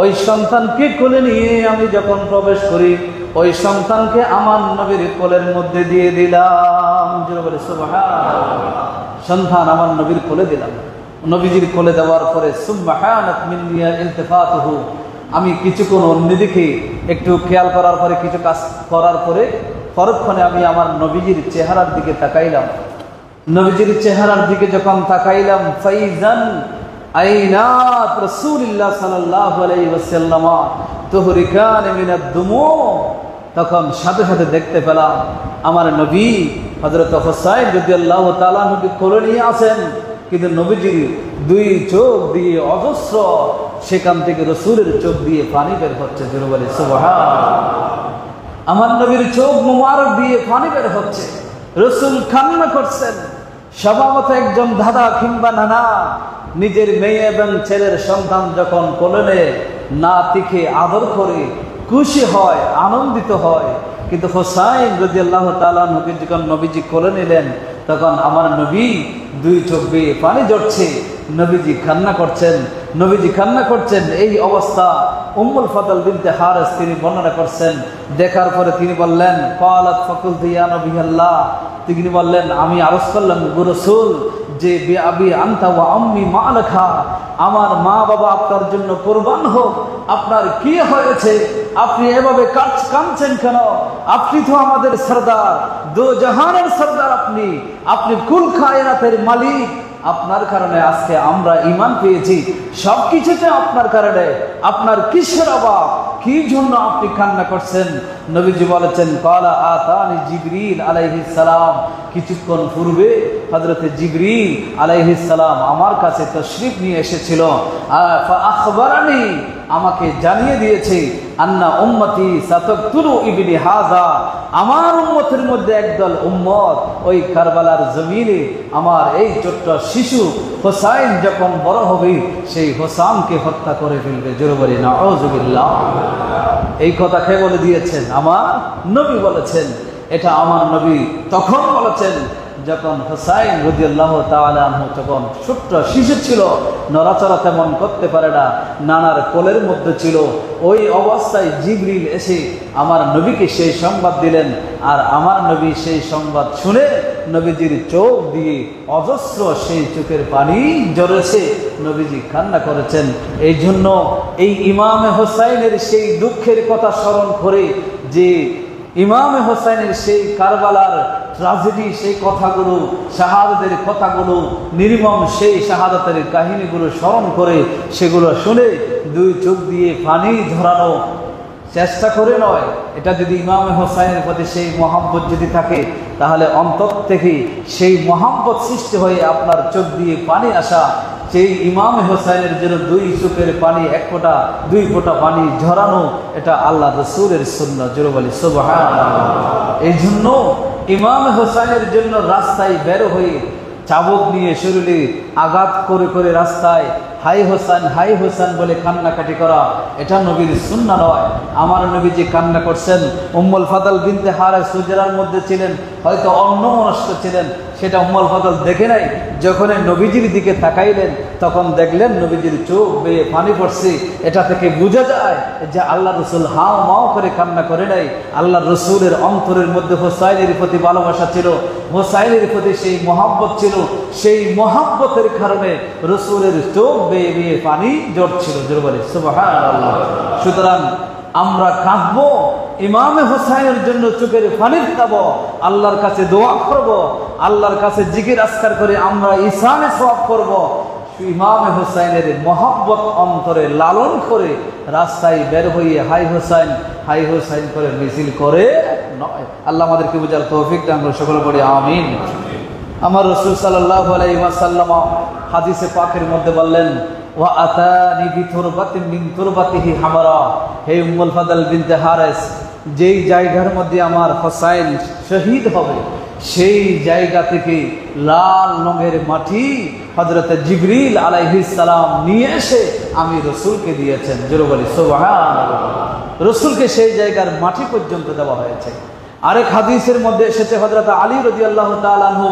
Speaker 1: ওই সন্তানকে কোলে নিয়ে আমি যখন প্রবেশ করি ওই সন্তানকে আমার নবীর কোলের মধ্যে দিয়ে দিলাম। জোরে বলে সুবহানাল্লাহ। সন্তান আমার নবীর কোলে দিলাম। নবীজির কোলে দেওয়ার পরে সুবহানাত মিন্নি ইলতিফাতুহু, আমি কিছুক্ষণ অন্যদিকে একটু খেয়াল করার পরে কিছু কাজ করার পরে পরক্ষণে আমি আমার নবীজির চেহারার দিকে তাকাইলাম। নবীজির চেহারার দিকে যখন তাকাইলাম, ফাইজান আইনাত রাসূলুল্লাহ সাল্লাল্লাহু আলাইহি ওয়াসাল্লাম তুহরিকান মিনাদ দুমু, তখন সাথে সাথে দেখতে পেলাম আমার নবী হযরত হুসাইন রাদিয়াল্লাহু তাআলা আনহুকে কোলে নিয়ে আছেন, কিন্তু নবীজির দুই চোখ দিয়ে অজস্র সেখান থেকে রাসূলের চোখ দিয়ে পানি বের হচ্ছে। জোরে বলে সুবহানাল্লাহ। আমার নবীর চোখ মুবারক দিয়ে পানি বের হচ্ছে, রাসূল কান্না করছেন। স্বভাবত একজন দাদা কিংবা নানা নিজের মেয়ে এবং ছেলের সন্তান যখন কোলে নাতিকে আদর করে খুশি হয়, আনন্দিত হয়, কিন্তু হুসাইন রাদিয়াল্লাহু তাআলা আনহুকে যখন নবীজি কোলে নিলেন তখন আমার নবী দুই চোখ বেয়ে পানি ঝরছে, নবীজি কান্না করছেন। নবীজি কান্না করছেন, এই অবস্থা উম্মুল ফাদল বিনতে হারিস তিনি বর্ণনা করছেন। দেখার পরে তিনি বললেন, ক্বালাত ফাকুলতু ইয়া নবিয়াল্লাহ, তিনি বললেন আমি আরজ করলাম গো রাসূল যে বিআবি আনতা ওয়া আম্মি মালাকা, আমার মা বাবা আপনার জন্য কুরবান হোক, আপনার কি হয়েছে, আপনি এভাবে কাঁদছেন কেন? আপনি তো আমাদের সরদার, দো জাহানের সরদার, আপনি কুল কায়নাতের মালিক, আপনার কারণে আজকে আমরা ঈমান পেয়েছি, সবকিছুতে আপনার কারণে, আপনার কিসের অভাব, কি জন্য আপনি কান্না করছেন? নবীজি বলেছেন, ক্বালা আতানি জিবরিল আলাইহিস সালাম, কিছুক্ষণ পূর্বে হযরত জিবরিল আলাইহিস সালাম আমার কাছে তাশরীফ নিয়ে এসেছিল। ফাআখবারানি, আমাকে জানিয়ে দিয়েছে, আন্না উম্মতি সাতাকতুলু ইবনি হাযা, আমার উম্মতের মধ্যে একদল উম্মত ওই কারবালার জমিনে আমার এই ছোট্ট শিশু হুসাইন যখন বড় হবে সেই হুসাইনকে হত্যা করে ফেলবে। জোরে বলি নাউযুবিল্লাহ। এই কথা কে বলে দিয়েছেন? আমার নবী বলেছেন। এটা আমার নবী তখন বলেছেন যখন হুসাইন রাদিয়াল্লাহু তাআলা আনহু তখন ছোট্ট শিশু ছিল, নড়াচড়া তেমন করতে পারে না, নানার কোলের মধ্যে ছিল। ওই অবস্থায় জিবরিল এসে আমার নবীকে সেই সংবাদ দিলেন, আর আমার নবী সেই সংবাদ শুনে নবীজির চোখ দিয়ে অজস্র সেই চোখের পানি ঝরেছে, নবীজি কান্না করেছেন। এই জন্য এই ইমামে হুসাইনের সেই দুঃখের কথা স্মরণ করে, যে ইমামে হুসাইনের সেই কারবালার ট্র্যাজেডি, সেই কথাগুলো, শাহাদাতের কথাগুলো, নির্মম সেই শাহাদাতের কাহিনীগুলো স্মরণ করে সেগুলো শুনে দুই চোখ দিয়ে পানি ঝরানো চেষ্টা করে নয়। এটা যদি ইমামে হুসাইনের প্রতি সেই মহব্বত যদি থাকে তাহলে অন্তর থেকে সেই মহব্বত সৃষ্টি হয়ে আপনার চোখ দিয়ে পানি আসা, সেই ইমামে হুসাইনের জন্য দুই চোখের পানি এক ফোঁটা দুই ফোঁটা পানি ঝরানো, এটা আল্লাহ রাসূলের সুন্নাহ। জোরে বলি সুবহানাল্লাহ। এই জন্য ইমামে হুসাইনের জন্য রাস্তায় বের হয়ে চাবুক নিয়ে শরীরে আঘাত করে করে রাস্তায় হাই হোসেন বলে কান্নাকাটি করা, এটা নবীর সুন্নাহ নয়। আমার নবী যে কান্না করছেন, উম্মুল ফাদল বিনতে হারিস হুজরার মধ্যে ছিলেন, হয়তো অন্যমনস্ক ছিলেন, সেটা উম্মুল ফাদল দেখে নাই। যখন নবীজির দিকে তাকাইলেন তখন দেখলেন নবীজির চোখ বেয়ে পানি পড়ছে। এটা থেকে বোঝা যায় যে আল্লাহ রসুল হাও মাও করে কান্না করে নাই। আল্লাহ রসুলের অন্তরের মধ্যে হোসাইনের প্রতি ভালোবাসা ছিল, হোসাইনের প্রতি সেই মহাব্বত ছিল। সেই মহাব্বতের কারণে রসুলের চোখ বেয়ে বেয়ে পানি ঝরছিল। জোরে বলে সুবহানাল্লাহ। সুতরাং আমরা কাঁদবো, ইমামে হোসাইনের জন্য চোখের পানি খাবো, আল্লাহর কাছে দোয়া করব, আল্লাহর কাছে জিকির আজকার করে আমরা ইসানে সওয়াব করব। ইমামে হোসাইনের মহাব্বত অন্তরে লালন করে রাস্তায় বের হয়ে হাই হোসাইন করে মিছিল করে নয়। আল্লাহ আমাদেরকে বুঝার তৌফিক দান করুন, সকলে পড়ি আমিন। আমার রাসূল সাল্লাল্লাহু আলাইহি ওয়াসাল্লাম হাদিসে পাকের মধ্যে বললেন, ওয়া আতানি বিতুরবাতিন মিন তুরবাতিহি হামারা, হে উম্মুল ফাদল বিনতে হারিস, যেই জায়গার মধ্যে আমার হোসাইন শহীদ হবে সেই জায়গা থেকে লাল রঙের মাটি হযরত জিবরিল আলাইহিস সালাম নিয়ে এসে আমি রাসূলকে দিয়েছেন। জোরে বলি সুবহানাল্লাহ। রাসূলকে সেই জায়গার মাটি পর্যন্ত দেওয়া হয়েছে। আরেক হাদিসের মধ্যে এসেছে হযরত আলী রাদিয়াল্লাহু তাআলা আনহু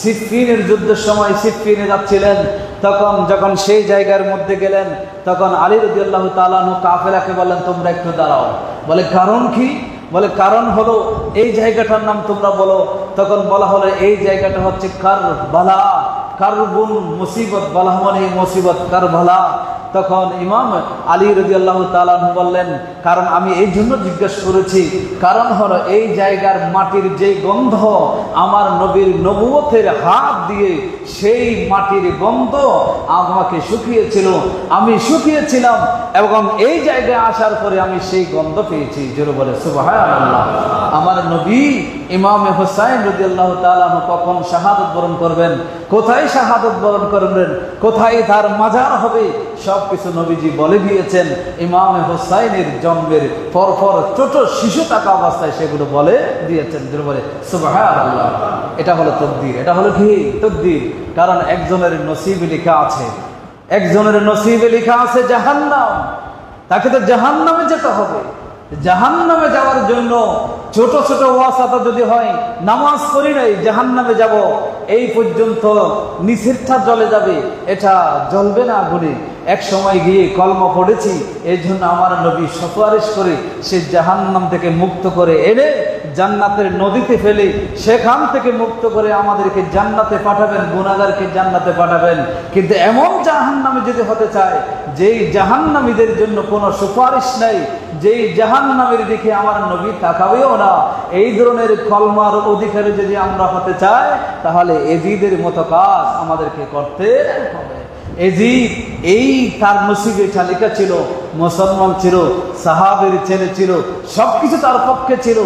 Speaker 1: সিফফিনের যুদ্ধের সময় সিফফিনে যাচ্ছিলেন, তখন যখন সেই জায়গার মধ্যে গেলেন তখন আলী রাদিয়াল্লাহু তাআলা আনহু কাফেলাকে বললেন, তোমরা একটু দাঁড়াও। বলে কারণ কি? বলে কারণ হলো এই জায়গাটার নাম তোমরা বলো। তখন বলা হলো এই জায়গাটা হচ্ছে কারবালা, কারবুন মুসিবত, বলা মানে মুসিবত কারবালা। তখন ইমাম আলী রাদিয়াল্লাহু তাআলা আনহু বললেন, কারণ আমি এই জন্য জিজ্ঞেস করেছি, কারণ হলো এই জায়গার মাটির যে গন্ধ আমার নবীর নবুয়তের হাত দিয়ে সেই মাটির গন্ধ আমাকে শুকিয়েছিল, আমি শুকিয়েছিলাম এবং এই জায়গায় আসার পরে আমি সেই গন্ধ পেয়েছি। জোরে বলে সুবহানাল্লাহ। আমার নবী ইমামে হোসাইন রাদিয়াল্লাহু তাআলা আনহু কখন শাহাদাত বরণ করবেন, কোথায় শাহাদাত বরণ করবেন, কোথায় তার মাজার হবে, সবকিছু নবীজি বলে দিয়েছেন। ইমামে হোসাইনের জন্মের পরপর ছোট শিশু থাকা অবস্থায় সেগুলো বলে দিয়েছেন। জোরে বলে সুবহানাল্লাহ। এটা হলো তকদীর। এটা হলো কি তকদীর? কারণ একজনের নসিবে লেখা আছে, একজনের নসিবে লেখা আছে জাহান্নাম, তাকে তো জাহান্নামে যেতে হবে। জাহান্নামে যাওয়ার জন্য ছোট ছোট ওয়াসাতা যদি হয়, নামাজ পড়ি নাই জাহান্নামে যাব, এই পর্যন্ত নিষেধটা জ্বলে যাবে, এটা জ্বলবে না আগুনে। এক সময় গিয়ে কলমা পড়েছি, এই জন্য আমার নবী সুপারিশ করে সে জাহান্নাম থেকে মুক্ত করে এনে জান্নাতের নদীতে ফেলে সেখান থেকে মুক্ত করে আমাদেরকে জান্নাতে পাঠাবেন, গুনাহগারকে জান্নাতে পাঠাবেন। কিন্তু এমন জাহান্নামে যদি হতে চায় যেই জাহান্নামীদের জন্য কোনো সুপারিশ নেই, যেই জাহান্নামের দিকে আমার নবী তাকাবেও না, এই ধরনের কলমার অধিকারী যদি আমরা হতে চাই তাহলে এজিদের মতো কাজ আমাদেরকে করতে হবে। এজিদ এই তার নসিবে লেখা ছিল, মুসলমান ছিল, সাহাবের ছেলে ছিল, সবকিছু তার পক্ষে ছিল,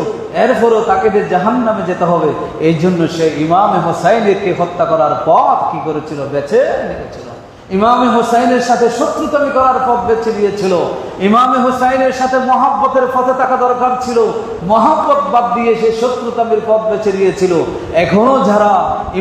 Speaker 1: এরপরও তাকে যে জাহান্নামে যেতে হবে, এই জন্য সে ইমামে হোসাইনকে হত্যা করার পথ কি করেছিল? বেছে নিয়েছিল। ইমামে হোসাইনের সাথে শত্রুতামি করার পথ বেছে নিয়েছিল। ইমামে হোসাইনের সাথে মহাব্বতের পথে থাকা দরকার ছিল, মহাব্বত বাদ দিয়ে সে শত্রুতামির পথ বেছে নিয়েছিল। এখনো যারা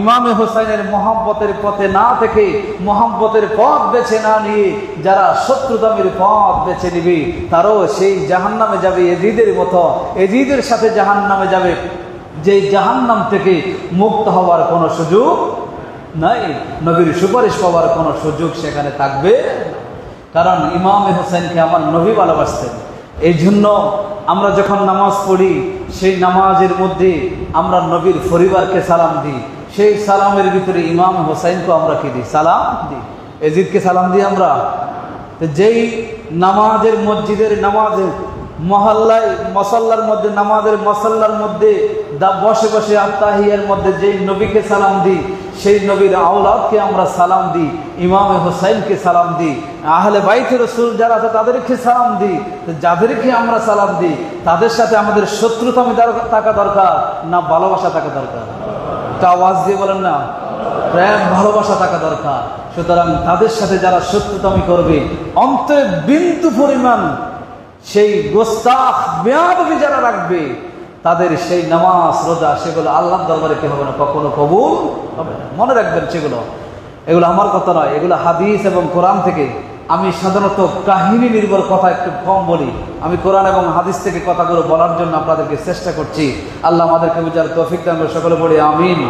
Speaker 1: ইমামে হোসাইনের মহাব্বতের পথে না থেকে মহাব্বতের পথ বেছে না নিয়ে যারা শত্রুতামির পথ বেছে নিবে, তারাও সেই জাহান্নামে যাবে এজিদের মতো, এজিদের সাথে জাহান্নামে যাবে, যে জাহান্নাম থেকে মুক্ত হওয়ার কোনো সুযোগ নাই, নবীর সুপারিশ পাওয়ার কোনো সুযোগ সেখানে থাকবে। কারণ ইমামে হোসেনকে আমার নবী ভালোবাসতেন। এই জন্য আমরা যখন নামাজ পড়ি সেই নামাজের মধ্যে আমরা নবীর পরিবারকে সালাম দিই, সেই সালামের ভিতরে ইমাম হোসেনকে আমরা কি দিই? সালাম দিই। এজিদকে সালাম দিই আমরা। যেই নামাজের মসজিদের নামাজে মহল্লায় মসল্লার মধ্যে নামাজের মসল্লার মধ্যে বসে বসে আত্তাহিয়ার মধ্যে যেই নবীকে সালাম দিই, সেই নবীর আওলাদকে আমরা সালাম দিই, ইমামে হোসাইনকে সালাম দিই, আহলে বাইতে রাসূল যারা আছে তাদেরকে সালাম দিই। যাদেরকে আমরা সালাম দিই তাদের সাথে আমাদের শত্রুতামি থাকা দরকার না ভালোবাসা থাকা দরকার? তা আওয়াজ দিয়ে বলেন না, প্রেম ভালোবাসা থাকা দরকার। সুতরাং তাদের সাথে যারা শত্রুতামি করবে, অন্তরে বিন্দু পরিমাণ সেই গোস্তাখ বেয়াদবি যারা রাখবে, তাদের সেই নামাজ রোজা সেগুলো আল্লাহর দরবারে কি হবে না, কখনো কবুল হবে না। মনে রাখবেন সেগুলো, এগুলো আমার কথা নয়, এগুলো হাদিস এবং কোরআন থেকে। আমি সাধারণত কাহিনী নির্ভর কথা একটু কম বলি, আমি কোরআন এবং হাদিস থেকে কথাগুলো বলার জন্য আপনাদেরকে চেষ্টা করছি। আল্লাহ আমাদেরকে বুঝার তৌফিক দান করুন, সকলে বলি আমিন।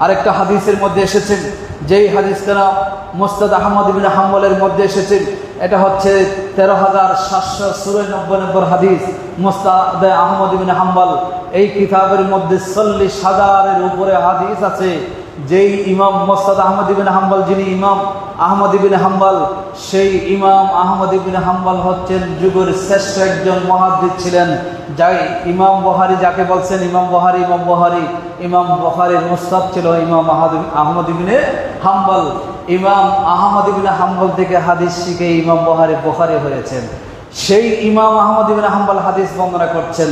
Speaker 1: আরেকটা হাদিসের মধ্যে এসেছেন, যেই হাদিসটা মুসনাদ আহমদ ইবনে হাম্বলের মধ্যে এসেছেন, এটা হচ্ছে 13,794 নম্বর হাদিস। মুসনাদ আহমদ ইবনে হাম্বল এই কিতাবের মধ্যে 40,000-এর উপরে হাদিস আছে। যেই ইমাম মুসনাদ আহমদ ইবনে হাম্বল, যিনি ইমাম আহমদ ইবনে হাম্বল, সেই ইমাম আহমদ ইবনে হাম্বল হচ্ছেন যুগের শ্রেষ্ঠ একজন মুহাদ্দিস ছিলেন। যাই ইমাম বুখারী যাকে বলছেন, ইমাম বুখারীর মুস্তাদ ছিল ইমাম আহমদ ইবনে হাম্বল। ইমাম আহমদ ইবনে হাম্বল থেকে হাদিস শিখে ইমাম বুখারী হয়েছেন। সেই ইমাম আহমদ ইবনে হাম্বল হাদিস বর্ণনা করছেন।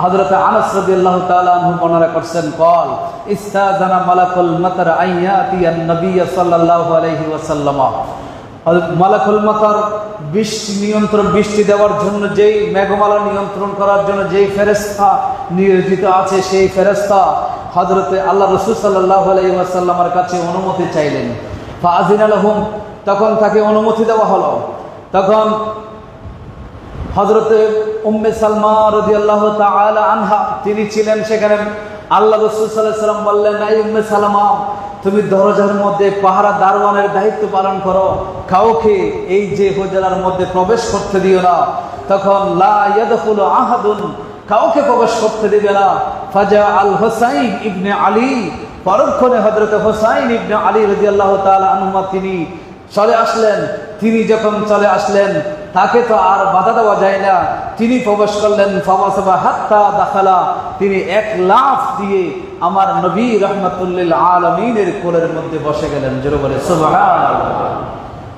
Speaker 1: হযরত আনাস রাদিয়াল্লাহু তাআলা আনহু বর্ণনা করছেন, قال استاذن ملك المطر ان ياتي النبي صلى الله عليه وسلم। মালাকুল মতর বৃষ্টি দেওয়ার জন্য, যেই মেঘমালা নিয়ন্ত্রণ করার জন্য যেই ফেরেশতা নিয়োজিত আছে, সেই ফেরেশতা হযরতে আল্লাহ রাসূল সাল্লাল্লাহু আলাইহি ওয়াসাল্লামের কাছে অনুমতি চাইলেন। ফাআযিনা লাহুম, তখন তাকে অনুমতি দেওয়া হলো। তখন হযরতে উম্মে সালমা রাদিয়াল্লাহু তাআলা আনহা তিনি ছিলেন সেখানে। আল্লাহ রাসূল সাল্লাল্লাহু আলাইহি ওয়াসাল্লাম বললেন, এই উম্মে সালমা, তুমি দরজার মধ্যে পাহারা দারোয়ানের দায়িত্ব পালন করো, কাউকে এই যে হুজরার মধ্যে প্রবেশ করতে দিও না। তখন লা ইয়াদখুলু আহাদুন, কাউকে প্রবেশ করতে দিবে না। ফাজা আল হুসাইন ইবনে আলী, পরক্ষণে হযরত হুসাইন ইবনে আলী রাদিয়াল্লাহু তাআলা আনহু তিনি চলে আসলেন। তিনি যখন চলে আসলেন, তাকে তো আর বাধা দেওয়া যায় না, তিনি প্রবেশ করলেন। ফাওয়াসাবা হাত্তা দাখালা, তিনি এক লাফ দিয়ে আমার নবী রাহমাতুল লিল আলামিনের কোলের মধ্যে বসে গেলেন। জোরে বলে সুবহানাল্লাহ।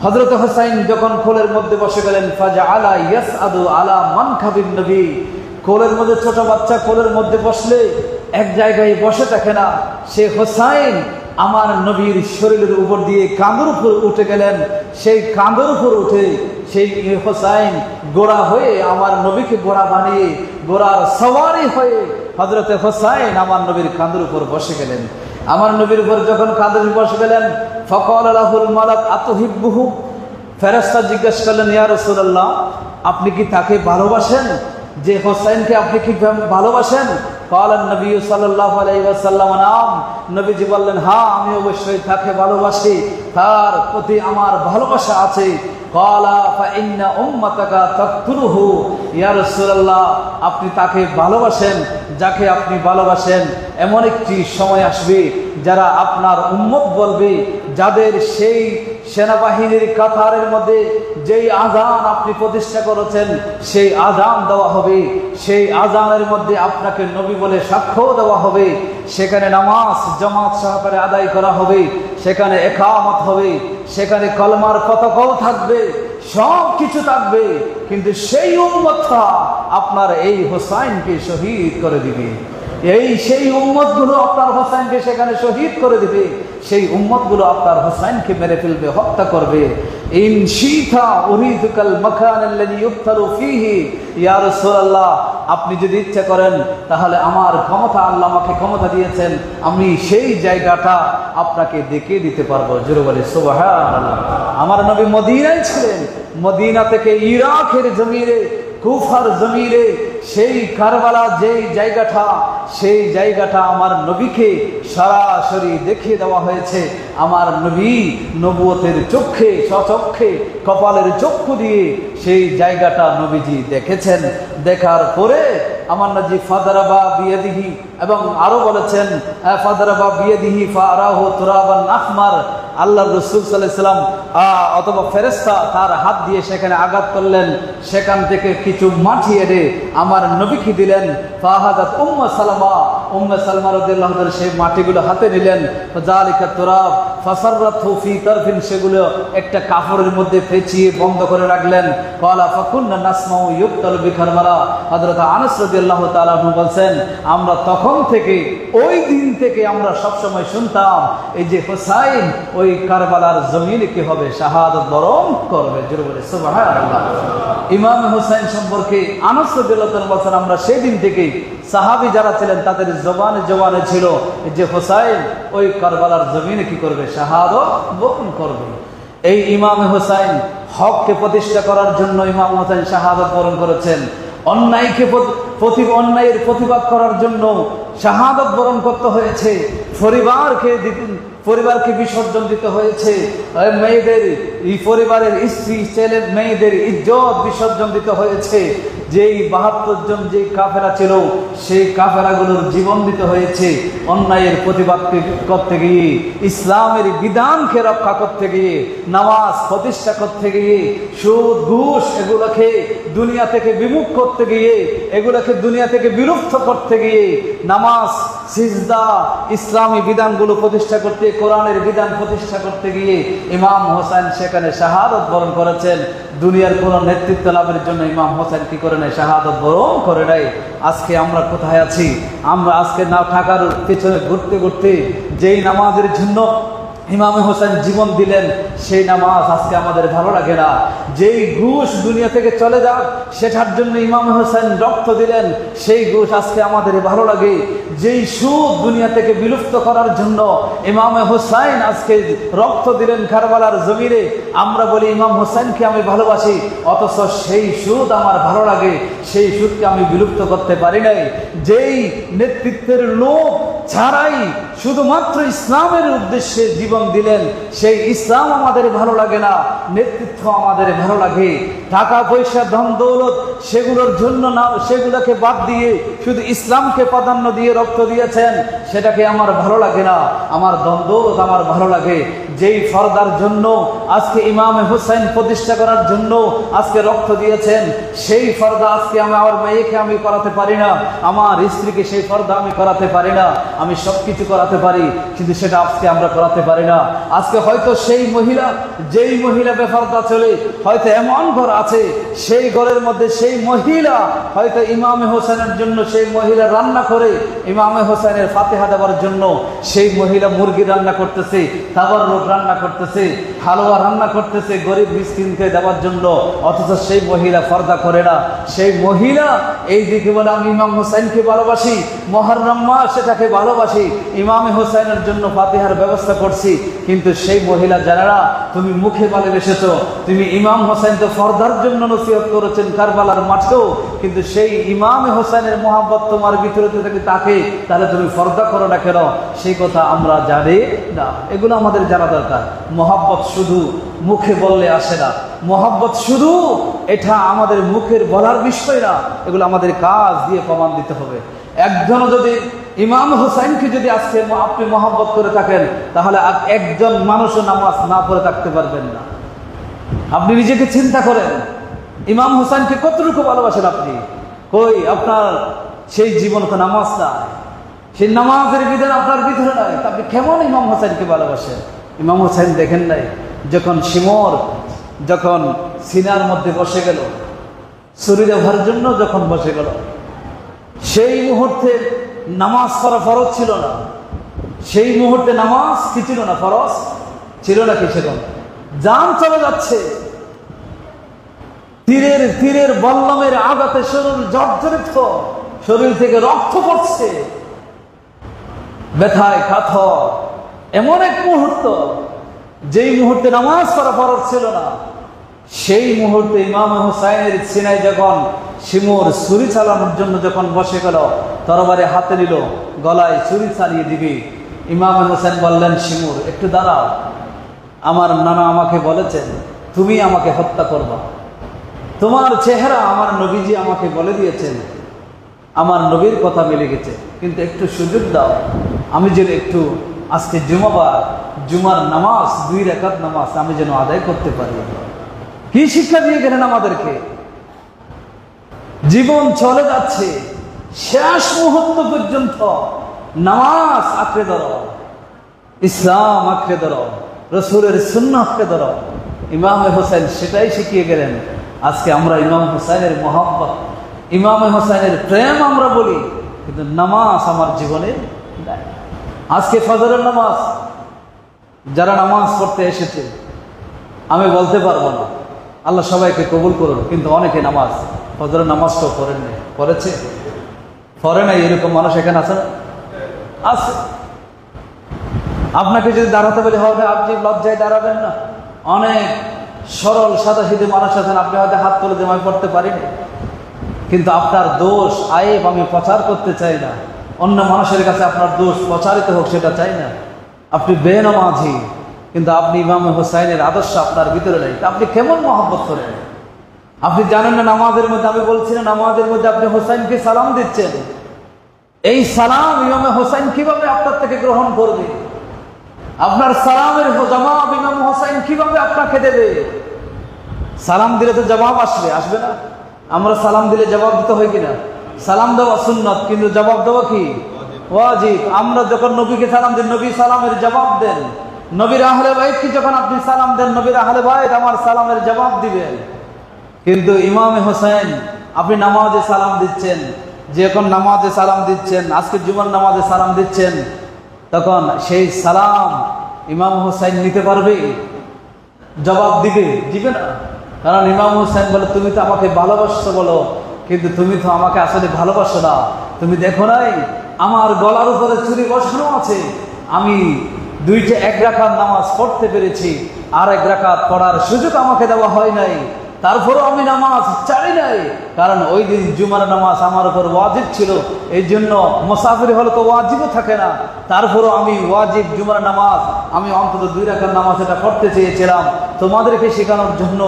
Speaker 1: হযরত হুসাইন যখন কোলের মধ্যে বসে গেলেন, ফাজআলা ইয়াসআদু আলা মানখাবিন নবী, কোলের মধ্যে ছোট বাচ্চা কোলের মধ্যে বসলে এক জায়গায় বসে থাকে না। সে হুসাইন আমার নবীর শরীরের উপর দিয়ে কাঁধের উপর উঠে গেলেন। সেই কাঁধের উপর উঠে সেই হুসাইন ঘোড়া হয়ে আমার নবীকে ঘোড়া বানিয়ে ঘোড়ার সওয়ারি হয়ে হযরতে হুসাইন আমার নবীর কাঁধের উপর বসে গেলেন। আমার নবীর উপর যখন কাঁধের উপর বসে গেলেন, ফাকালা লাহুল মালাক আতুহিব্বুহু, ফেরেশতা জিজ্ঞেস করলেন, ইয়া রাসূলুল্লাহ, আপনি কি তাকে ভালোবাসেন? যে হুসাইনকে আপনি কি ভালোবাসেন? কালান নবী সাল্লাল্লাহু আলাইহি ওয়াসাল্লাম, নাম। নবীজি বললেন, হ্যাঁ, আমি অবশ্যই তাকে ভালোবাসি, তার প্রতি আমার ভালোবাসা আছে। কালা ফা ইন্না উম্মাতাকা তাকতুলুহু, ইয়া রাসূলুল্লাহ, আপনি তাকে ভালোবাসেন, যাকে আপনি ভালোবাসেন এমন একটি সময় আসবে যারা আপনার উম্মত বলবে, যাদের সেই সেনাবাহিনীর কাতারের মধ্যে যেই আযান আপনি প্রতিষ্ঠা করেছেন সেই আযান দেওয়া হবে, সেই আযানের মধ্যে আপনাকে নবী বলে সাক্ষ্য দেওয়া হবে, সেখানে নামাজ জামাত সহকারে আদায় করা হবে, সেখানে ইকামত হবে, সেখানে কলমার পতাকাও থাকবে, সব কিছু থাকবে। কিন্তু সেই উম্মতটা আপনার এই হুসাইনকে শহীদ করে দিবে। সেই উম্মতগুলো আপনার হুসাইনকে সেখানে শহীদ করে দিবে। সেই উম্মতগুলো আপনার হুসাইনকে মেরে ফেলবে, হত্যা করবে। ইন শিতা উরিদুকাল মাকান আল্লাযী ইউফতারু ফীহি, ইয়া রাসূলুল্লাহ, আপনি যদি ইচ্ছা করেন তাহলে আমার ক্ষমতা, আল্লাহ আমাকে ক্ষমতা দিয়েছেন, আমি সেই জায়গাটা আপনাকে দেখিয়ে দিতে পারবো। জোরে বলে সুবহানাল্লাহ। আমার নবী মদিনায় ছিলেন, মদিনা থেকে ইরাকের জমিনে, কুফার জমিনে সেই কারবালা যেই জায়গাটা, সেই জায়গাটা আমার নবীকে সরাসরি দেখিয়ে দেওয়া হয়েছে। আমার নবী নবুয়তের চক্ষে, সচক্ষে, কপালের চক্ষু দিয়ে সেই জায়গাটা নবীজি দেখেছেন। দেখার পরে আমার নবী ফাদারাবা বিয়াদিহি, এবং আরো বলেছেন ফাদারাবা বিয়াদিহি ফারাহু তুরাবান আহমার, আল্লাহ রাসূল সাল্লাল্লাহু আলাইহি ওয়াসাল্লাম অথবা ফেরেশতা তার হাত দিয়ে সেখানে আঘাত করলেন, সেখান থেকে কিছু মাটি এনে আমার নবীকে দিলেন। ফাহাদাত উম্মে সালমা রাদিয়াল্লাহু তাআলা সেই মাটিগুলো হাতে নিলেন। ফাযালিকা তুরাব ফাসাররাতহু ফি তারফিন, সেগুলো একটা কাপড়ের মধ্যে পেঁচিয়ে বন্ধ করে রাখলেন। ক্বালা ফাকুন্না নাসমাউ ইউক্তালু বিকারবালা, হযরত আনাস রাদিয়াল্লাহু তাআলা বলেন, আমরা তখন থেকে, ওই দিন থেকে আমরা সব সময় শুনতাম এই যে হুসাইন ওই কারবালার জমিনে কি হবে, শাহাদাত বরণ করবে। জোরে বলে সুবহানাল্লাহ। ইমাম হুসাইন সম্পর্কে আনাস রাদিয়াল্লাহু তাআলা বলেন, আমরা সেই দিন থেকে সাহাবী যারা ছিলেন তাদের জবানে ছিল যে হুসাইন ওই কারবালার জমিনে কি করবে, শাহাদাত বরণ করবে। এই ইমাম হুসাইন হককে প্রতিষ্ঠা করার জন্য ইমাম হুসাইন শাহাদাত বরণ করেছেন, অন্যায়কে অন্যায়ের প্রতিবাদ করার জন্য শাহাদাত বরণ করতে হয়েছে, পরিবারকে বিসর্জন দিতে হয়েছে, মেয়েদের পরিবারের স্ত্রী ছেলে মেয়েদের ইজ্জত বিসর্জন দিতে হয়েছে। যেই 72 জন যে কাফেরা ছিল সেই কাফেরাগুলোর জীবন দিতে হয়েছে অন্যায়ের প্রতিবাদ করতে গিয়ে, ইসলামের বিধানকে রক্ষা করতে গিয়ে, নামাজ প্রতিষ্ঠা করতে গিয়ে, সুদ ঘুষ এগুলোকে দুনিয়া থেকে বিমুখ করতে গিয়ে, এগুলোকে দুনিয়া থেকে বিলুপ্ত করতে গিয়ে, নামাজ সিজদা ইসলামী বিধানগুলো প্রতিষ্ঠা করতে, কোরআনের বিধান প্রতিষ্ঠা করতে গিয়ে ইমাম হোসেন সেখানে শাহাদাত বরণ করেছেন। দুনিয়ার কোন নেতৃত্ব লাভের জন্য ইমাম হোসেন কি করে নাই? শাহাদাত বরণ করে নাই। আজকে আমরা কোথায় আছি? আমরা আজকে না থাকার পেছনে ঘুরতে ঘুরতে যেই নামাজের জন্য ইমাম হোসেন জীবন দিলেন সেই নামাজ আজকে আমাদের ভালো লাগে না। যেই ঘুষ দুনিয়া থেকে চলে যাক সেটার জন্য ইমাম হোসেন রক্ত দিলেন, সেই ঘুষ আজকে আমাদের ভালো লাগে। যেই সুদ দুনিয়া থেকে বিলুপ্ত করার জন্য ইমাম হোসেন আজকে রক্ত দিলেন কারবালার জমিনে, আমরা বলি ইমাম হোসেনকে আমি ভালোবাসি, অথচ সেই সুদ আমার ভালো লাগে, সেই সুদকে আমি বিলুপ্ত করতে পারি নাই। যেই নেতৃত্বের লোভ ছাড়াই শুধুমাত্র ইসলামের উদ্দেশ্যে জীবন দিলেন, সেই ইসলাম আমাদের ভালো লাগে না, নেতৃত্ব আমাদের ভালো লাগে। টাকা পয়সা ধন দৌলত সেগুলোর জন্য না, সেগুলোকে বাদ দিয়ে শুধু ইসলামকে প্রাধান্য দিয়ে রক্ত দিয়েছেন, সেটাকে আমার ভালো লাগে না। আমার ধন দৌলত আমার ভালো লাগে। যেই ফরদার জন্য আজকে ইমাম হোসেন প্রতিষ্ঠা করার জন্য আজকে রক্ত দিয়েছেন, সেই ফরদা আজকে আমার মেয়েকে আমি করাতে পারি না, আমার স্ত্রীকে সেই ফরদা আমি করাতে পারি না। আমি সবকিছু করাতে পারি, কিন্তু সেটা আজকে আমরা করাতে পারি না। আজকে হয়তো সেই মহিলা, যেই মহিলা বেফরদা চলে, হয়তো এমন ঘর আছে সেই ঘরের মধ্যে সেই মহিলা হয়তো ইমাম হোসেনের জন্য সেই মহিলা রান্না করে ইমাম হোসেনের ফাতিহা দেওয়ার জন্য সেই মহিলা মুরগি রান্না করতেছে, তাবাররুক রান্না করতেছে, হালুয়া রান্না করতেছে গরিব মিসকিনকে দেওয়ার জন্য, অথচ সেই মহিলা ফর্দা করে না। সেই মহিলা এই দিকে বলে আমি ইমাম হোসেনকে ভালোবাসি, মুহররম মাস সেটাকে ভালোবাসি, ইমাম হোসেনের জন্য ফাতিহার ব্যবস্থা করছি। কিন্তু সেই মহিলা জানে না তুমি মুখে ভালোবেসেছ, তুমি ইমাম হোসেন তো ফর্দার জন্য নসিহত করেছেন কারবালার মাঠেও, কিন্তু সেই ইমাম হোসেনের মহব্বত তোমার ভিতরে থেকে তাকে, তাহলে তুমি ফর্দা করো না কেন? সেই কথা আমরা জানি না। এগুলো আমাদের জানা দরকার। মহব্বত শুধু মুখে বললে আসে না, মহব্বত শুধু এটা আমাদের মুখের বলার বিষয় না, এগুলো আমাদের কাজ দিয়ে প্রমাণ দিতে হবে। একজন যদি ইমাম হোসেনকে যদি আজকে আপনি মহব্বত করে থাকেন, তাহলে একজন মানুষও নামাজ না পড়ে থাকতে পারবেন না। আপনি নিজেকে চিন্তা করেন, ইমাম হোসেনকে কতটুকু ভালোবাসেন আপনি? কই আপনার সেই জীবন তো নামাজ না, সেই নামাজের বিধান আপনার ভিতরে নাই, আপনি কেমন ইমাম হোসেনকে ভালোবাসেন? ইমাম হোসেন দেখেন নাই যখন শিমর যখন সিনার মধ্যে বসে গেল, ছুরি দেওয়ার জন্য যখন বসে গেল, সেই মুহূর্তে নামাজ পড়া ফরজ ছিল না। সেই মুহূর্তে নামাজ কি ছিল না? ফরজ ছিল না। কি সেরকম জান চলে যাচ্ছে, তীরের বল্লমের আঘাতে শরীর জর্জরিত, শরীর থেকে রক্ত পড়ছে, ব্যথায় কাতর। এমন এক মুহূর্ত, যেই মুহূর্তে নামাজ পড়া ফরজ ছিল না, সেই মুহূর্তে ইমাম হোসেনের সিনায় যখন শিমুর ছুরি চালানোর জন্য যখন বসে গেল, তরবারি হাতে নিল, গলায় ছুরি চালিয়ে দিবি, ইমাম হোসেন বললেন শিমুর একটু দাঁড়াও, আমার নানা আমাকে বলেছেন তুমি আমাকে হত্যা করবা, তোমার চেহারা আমার নবীজি আমাকে বলে দিয়েছেন, আমার নবীর কথা মিলে গেছে, কিন্তু একটু সুযোগ দাও, আমি যেন একটু আজকে জুমার নামাজ 2 রাকাত নামাজ আমি যেন আদায় করতে পারি। কি শিক্ষা দিয়ে গেলেন আমাদেরকে? জীবন চলে যাচ্ছে, শেষ মুহূর্ত পর্যন্ত নামাজ আঁকড়ে ধরো, ইসলাম আঁকড়ে ধরো, রসুলের সুন্নাহ আঁকড়ে ধরো। ইমাম হোসেন সেটাই শিখিয়ে গেলেন। আজকে আমরা ইমাম হোসেনের মহব্বত, ইমাম হোসেনের প্রেম আমরা বলি, কিন্তু নামাজ আমার জীবনে নাই। আজকে ফজরের নামাজ যারা নামাজ পড়তে এসেছে, আমি বলতে পারবো না, আল্লাহ সবাইকে কবুল করুন, কিন্তু অনেকে নামাজ ফজরের নামাজটাও পড়েন নাই, পড়ে নাই এরকম মানুষ এখানে আছে না? আছে। আপনাকে যদি দাঁড়াতে বলি হবে, আপনি লজ্জায় দাঁড়াবেন না। অনেক সরল সাদাসিধে মানুষ আছেন, আপনি হয়তো হাত তুলে দিয়ে আমি পড়তে পারিনি, কিন্তু আপনার দোষ আয়েব আমি প্রচার করতে চাই না, অন্য মানুষের কাছে আপনার দোষ প্রচারিত হোক সেটা চাই না। আপনি বেনামাজি, কিন্তু আপনি ইমাম হোসাইনের আদর্শ আপনার ভিতরে নেই, আপনি কেমন মহব্বত করেন? আপনি জানেন না নামাজের মধ্যে, আমি বলছি না, নামাজের মধ্যে আপনি হোসাইনকে সালাম দিচ্ছেন, এই সালাম ইমাম হোসাইন কিভাবে আপনার থেকে গ্রহণ করবে? আপনার সালামের জবাব ইমাম হোসাইন কিভাবে আপনাকে দেবে? সালাম দিলে তো জবাব আসবে, আসবে না? আমরা সালাম দিলে জবাব দিতে হয় কিনা? সালাম দেওয়া সুন্নত, কিন্তু জবাব দেওয়া কি ওয়াজিব। আমরা যখন নবীকে সালাম দেন, নবী সালামের জবাব দেন। নবীর আহলে বাইতকে যখন আপনি সালাম দেন, নবীর আহলে বাইত আমার সালামের জবাব দিবেন। কিন্তু ইমাম হোসেন আপনি নামাজে সালাম দিচ্ছেন, যখন নামাজে সালাম দিচ্ছেন, আজকে জুমার নামাজে সালাম দিচ্ছেন, তখন সেই সালাম ইমাম হোসেন নিতে পারবে? জবাব দিবে না। কারণ ইমাম হোসেন বলে, তুমি তো আমাকে ভালোবাসছো বলো, কিন্তু তুমি তো আমাকে আসলে ভালোবাসো না। তুমি দেখো নাই আমার গলার উপরে ছুরি বসানো আছে, আমি এক রাকাত নামাজ পড়তে পেরেছি, আর এক রাকাত পড়ার সুযোগ আমাকে দেওয়া হয় নাই, তারপরেও আমি নামাজ ছাড়ি নাই। কারণ ওই দিন জুমার নামাজ আমার উপর ওয়াজিব ছিল, এই জন্য মুসাফির হলে তো ওয়াজিবও থাকে না, তারপরেও আমি ওয়াজিব জুমার নামাজ আমি অন্তত 2 রাকাত নামাজ এটা পড়তে চেয়েছিলাম। তোমাদেরকে শেখানোর জন্য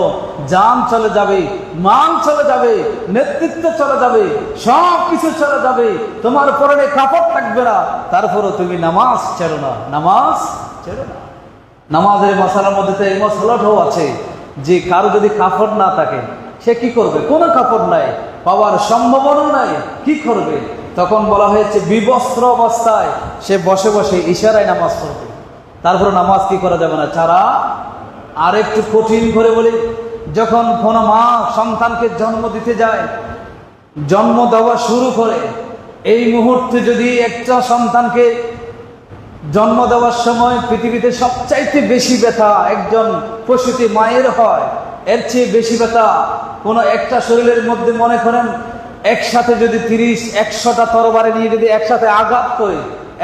Speaker 1: জান চলে যাবে, মান চলে যাবে, নেতৃত্ব চলে যাবে, সব কিছু চলে যাবে, তোমার পরনে কাপড় থাকবে না, তারপরেও তুমি নামাজ ছেড়ো না, নামাজ ছেড়ো না। নামাজের মশালার মধ্যে তো এই মশলাটাও আছে যে কারো যদি কাপড় না থাকে সে কি করবে? কোনো কাপড় নাই, পাওয়ার সম্ভাবনা নাই, কি করবে? তখন বলা হয়েছে বিবস্ত্র অবস্থায় সে বসে বসে ইশারায় নামাজ পড়বে। তারপরে নামাজ কি করা যাবে না ছাড়া। আর একটু কঠিন করে বলি, যখন কোনো মা সন্তানকে জন্ম দিতে যায়, জন্ম দেওয়া শুরু করে, এই মুহূর্তে যদি একটা সন্তানকে জন্ম দেওয়ার সময় পৃথিবীতে সবচাইতে বেশি ব্যথা একজন প্রসূতি মায়ের হয়, এর চেয়ে বেশি ব্যথা কোনো একটা শরীরের মধ্যে, মনে করেন একসাথে যদি 30-100টা তরবারি নিয়ে যদি একসাথে আঘাত করে,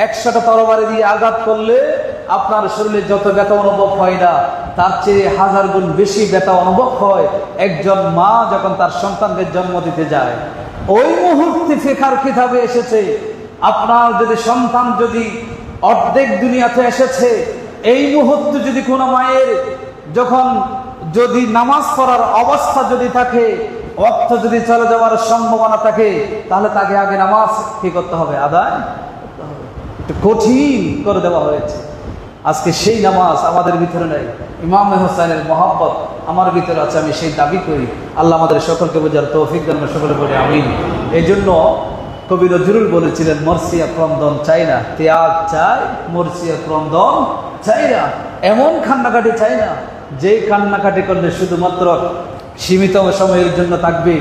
Speaker 1: 100টা তরবারি দিয়ে আঘাত করলে আপনার শরীরে যত ব্যথা অনুভব হয় না, তার চেয়ে 1000 গুণ বেশি ব্যথা অনুভব হয় একজন মা যখন তার সন্তানকে জন্ম দিতে যায়। ওই মুহূর্তে ফিকার কিতাবে এসেছে, আপনার যদি সন্তান যদি অর্ধেক দুনিয়াতে এসেছে, এই মুহূর্তে যদি কোনো মায়ের যখন যদি নামাজ পড়ার অবস্থা যদি থাকে, অর্থ যদি চলে যাওয়ার সম্ভাবনা থাকে, তাহলে তাকে আগে নামাজ কি করতে হবে? আদায় করতে হবে। একটু কঠিন করে দেওয়া হয়েছে। আজকে সেই নামাজ আমাদের ভিতরে নেই। ইমাম হোসেনের মহব্বত আমার ভিতরে আছে, আমি সেই দাবি করি। আল্লাহ আমাদের সকলকে বোঝার তৌফিক দান, সকলে বলে আমিন। এই জন্য কবি নজরুল বলেছিলেন, মরসিয়া ক্রন্দন চাই না, ত্যাগ চাই, মরসিয়া ক্রন্দন চাই না। এমন কান্নাকাটি চাই না যে কান্নাকাটি করলে শুধুমাত্র সীমিত সময়ের জন্য থাকবে,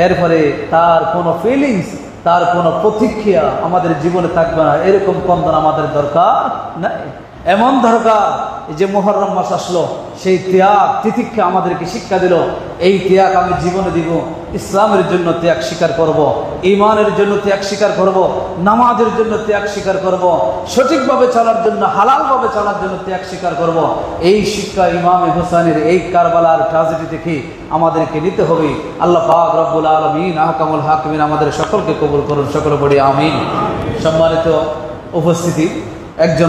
Speaker 1: এরপরে তার কোনো ফিলিংস, তার কোনো প্রতিক্রিয়া আমাদের জীবনে থাকবে না। এরকম ক্রন্দন আমাদের দরকার নাই। এমন দরকার যে মুহররম মাস আসলো, সেই ত্যাগ তিতিক্ষা আমাদেরকে শিক্ষা দিল, এই ত্যাগ আমি জীবনে দিব। ইসলামের জন্য ত্যাগ স্বীকার করব, ঈমানের জন্য ত্যাগ স্বীকার করব, নামাজের জন্য ত্যাগ স্বীকার করব, সঠিকভাবে চলার জন্য, হালালভাবে চলার জন্য ত্যাগ স্বীকার করব। এই শিক্ষা ইমাম হোসেনের এই কারবালার ট্র্যাজেডি দেখে আমাদেরকে নিতে হবে। আল্লাহ পাক রব্বুল আলামিন আহকামুল হাকিমিন আমাদের সকলকে কবুল করুন, সকলে পড়ি আমিন। সম্মানিত উপস্থিতি, একজন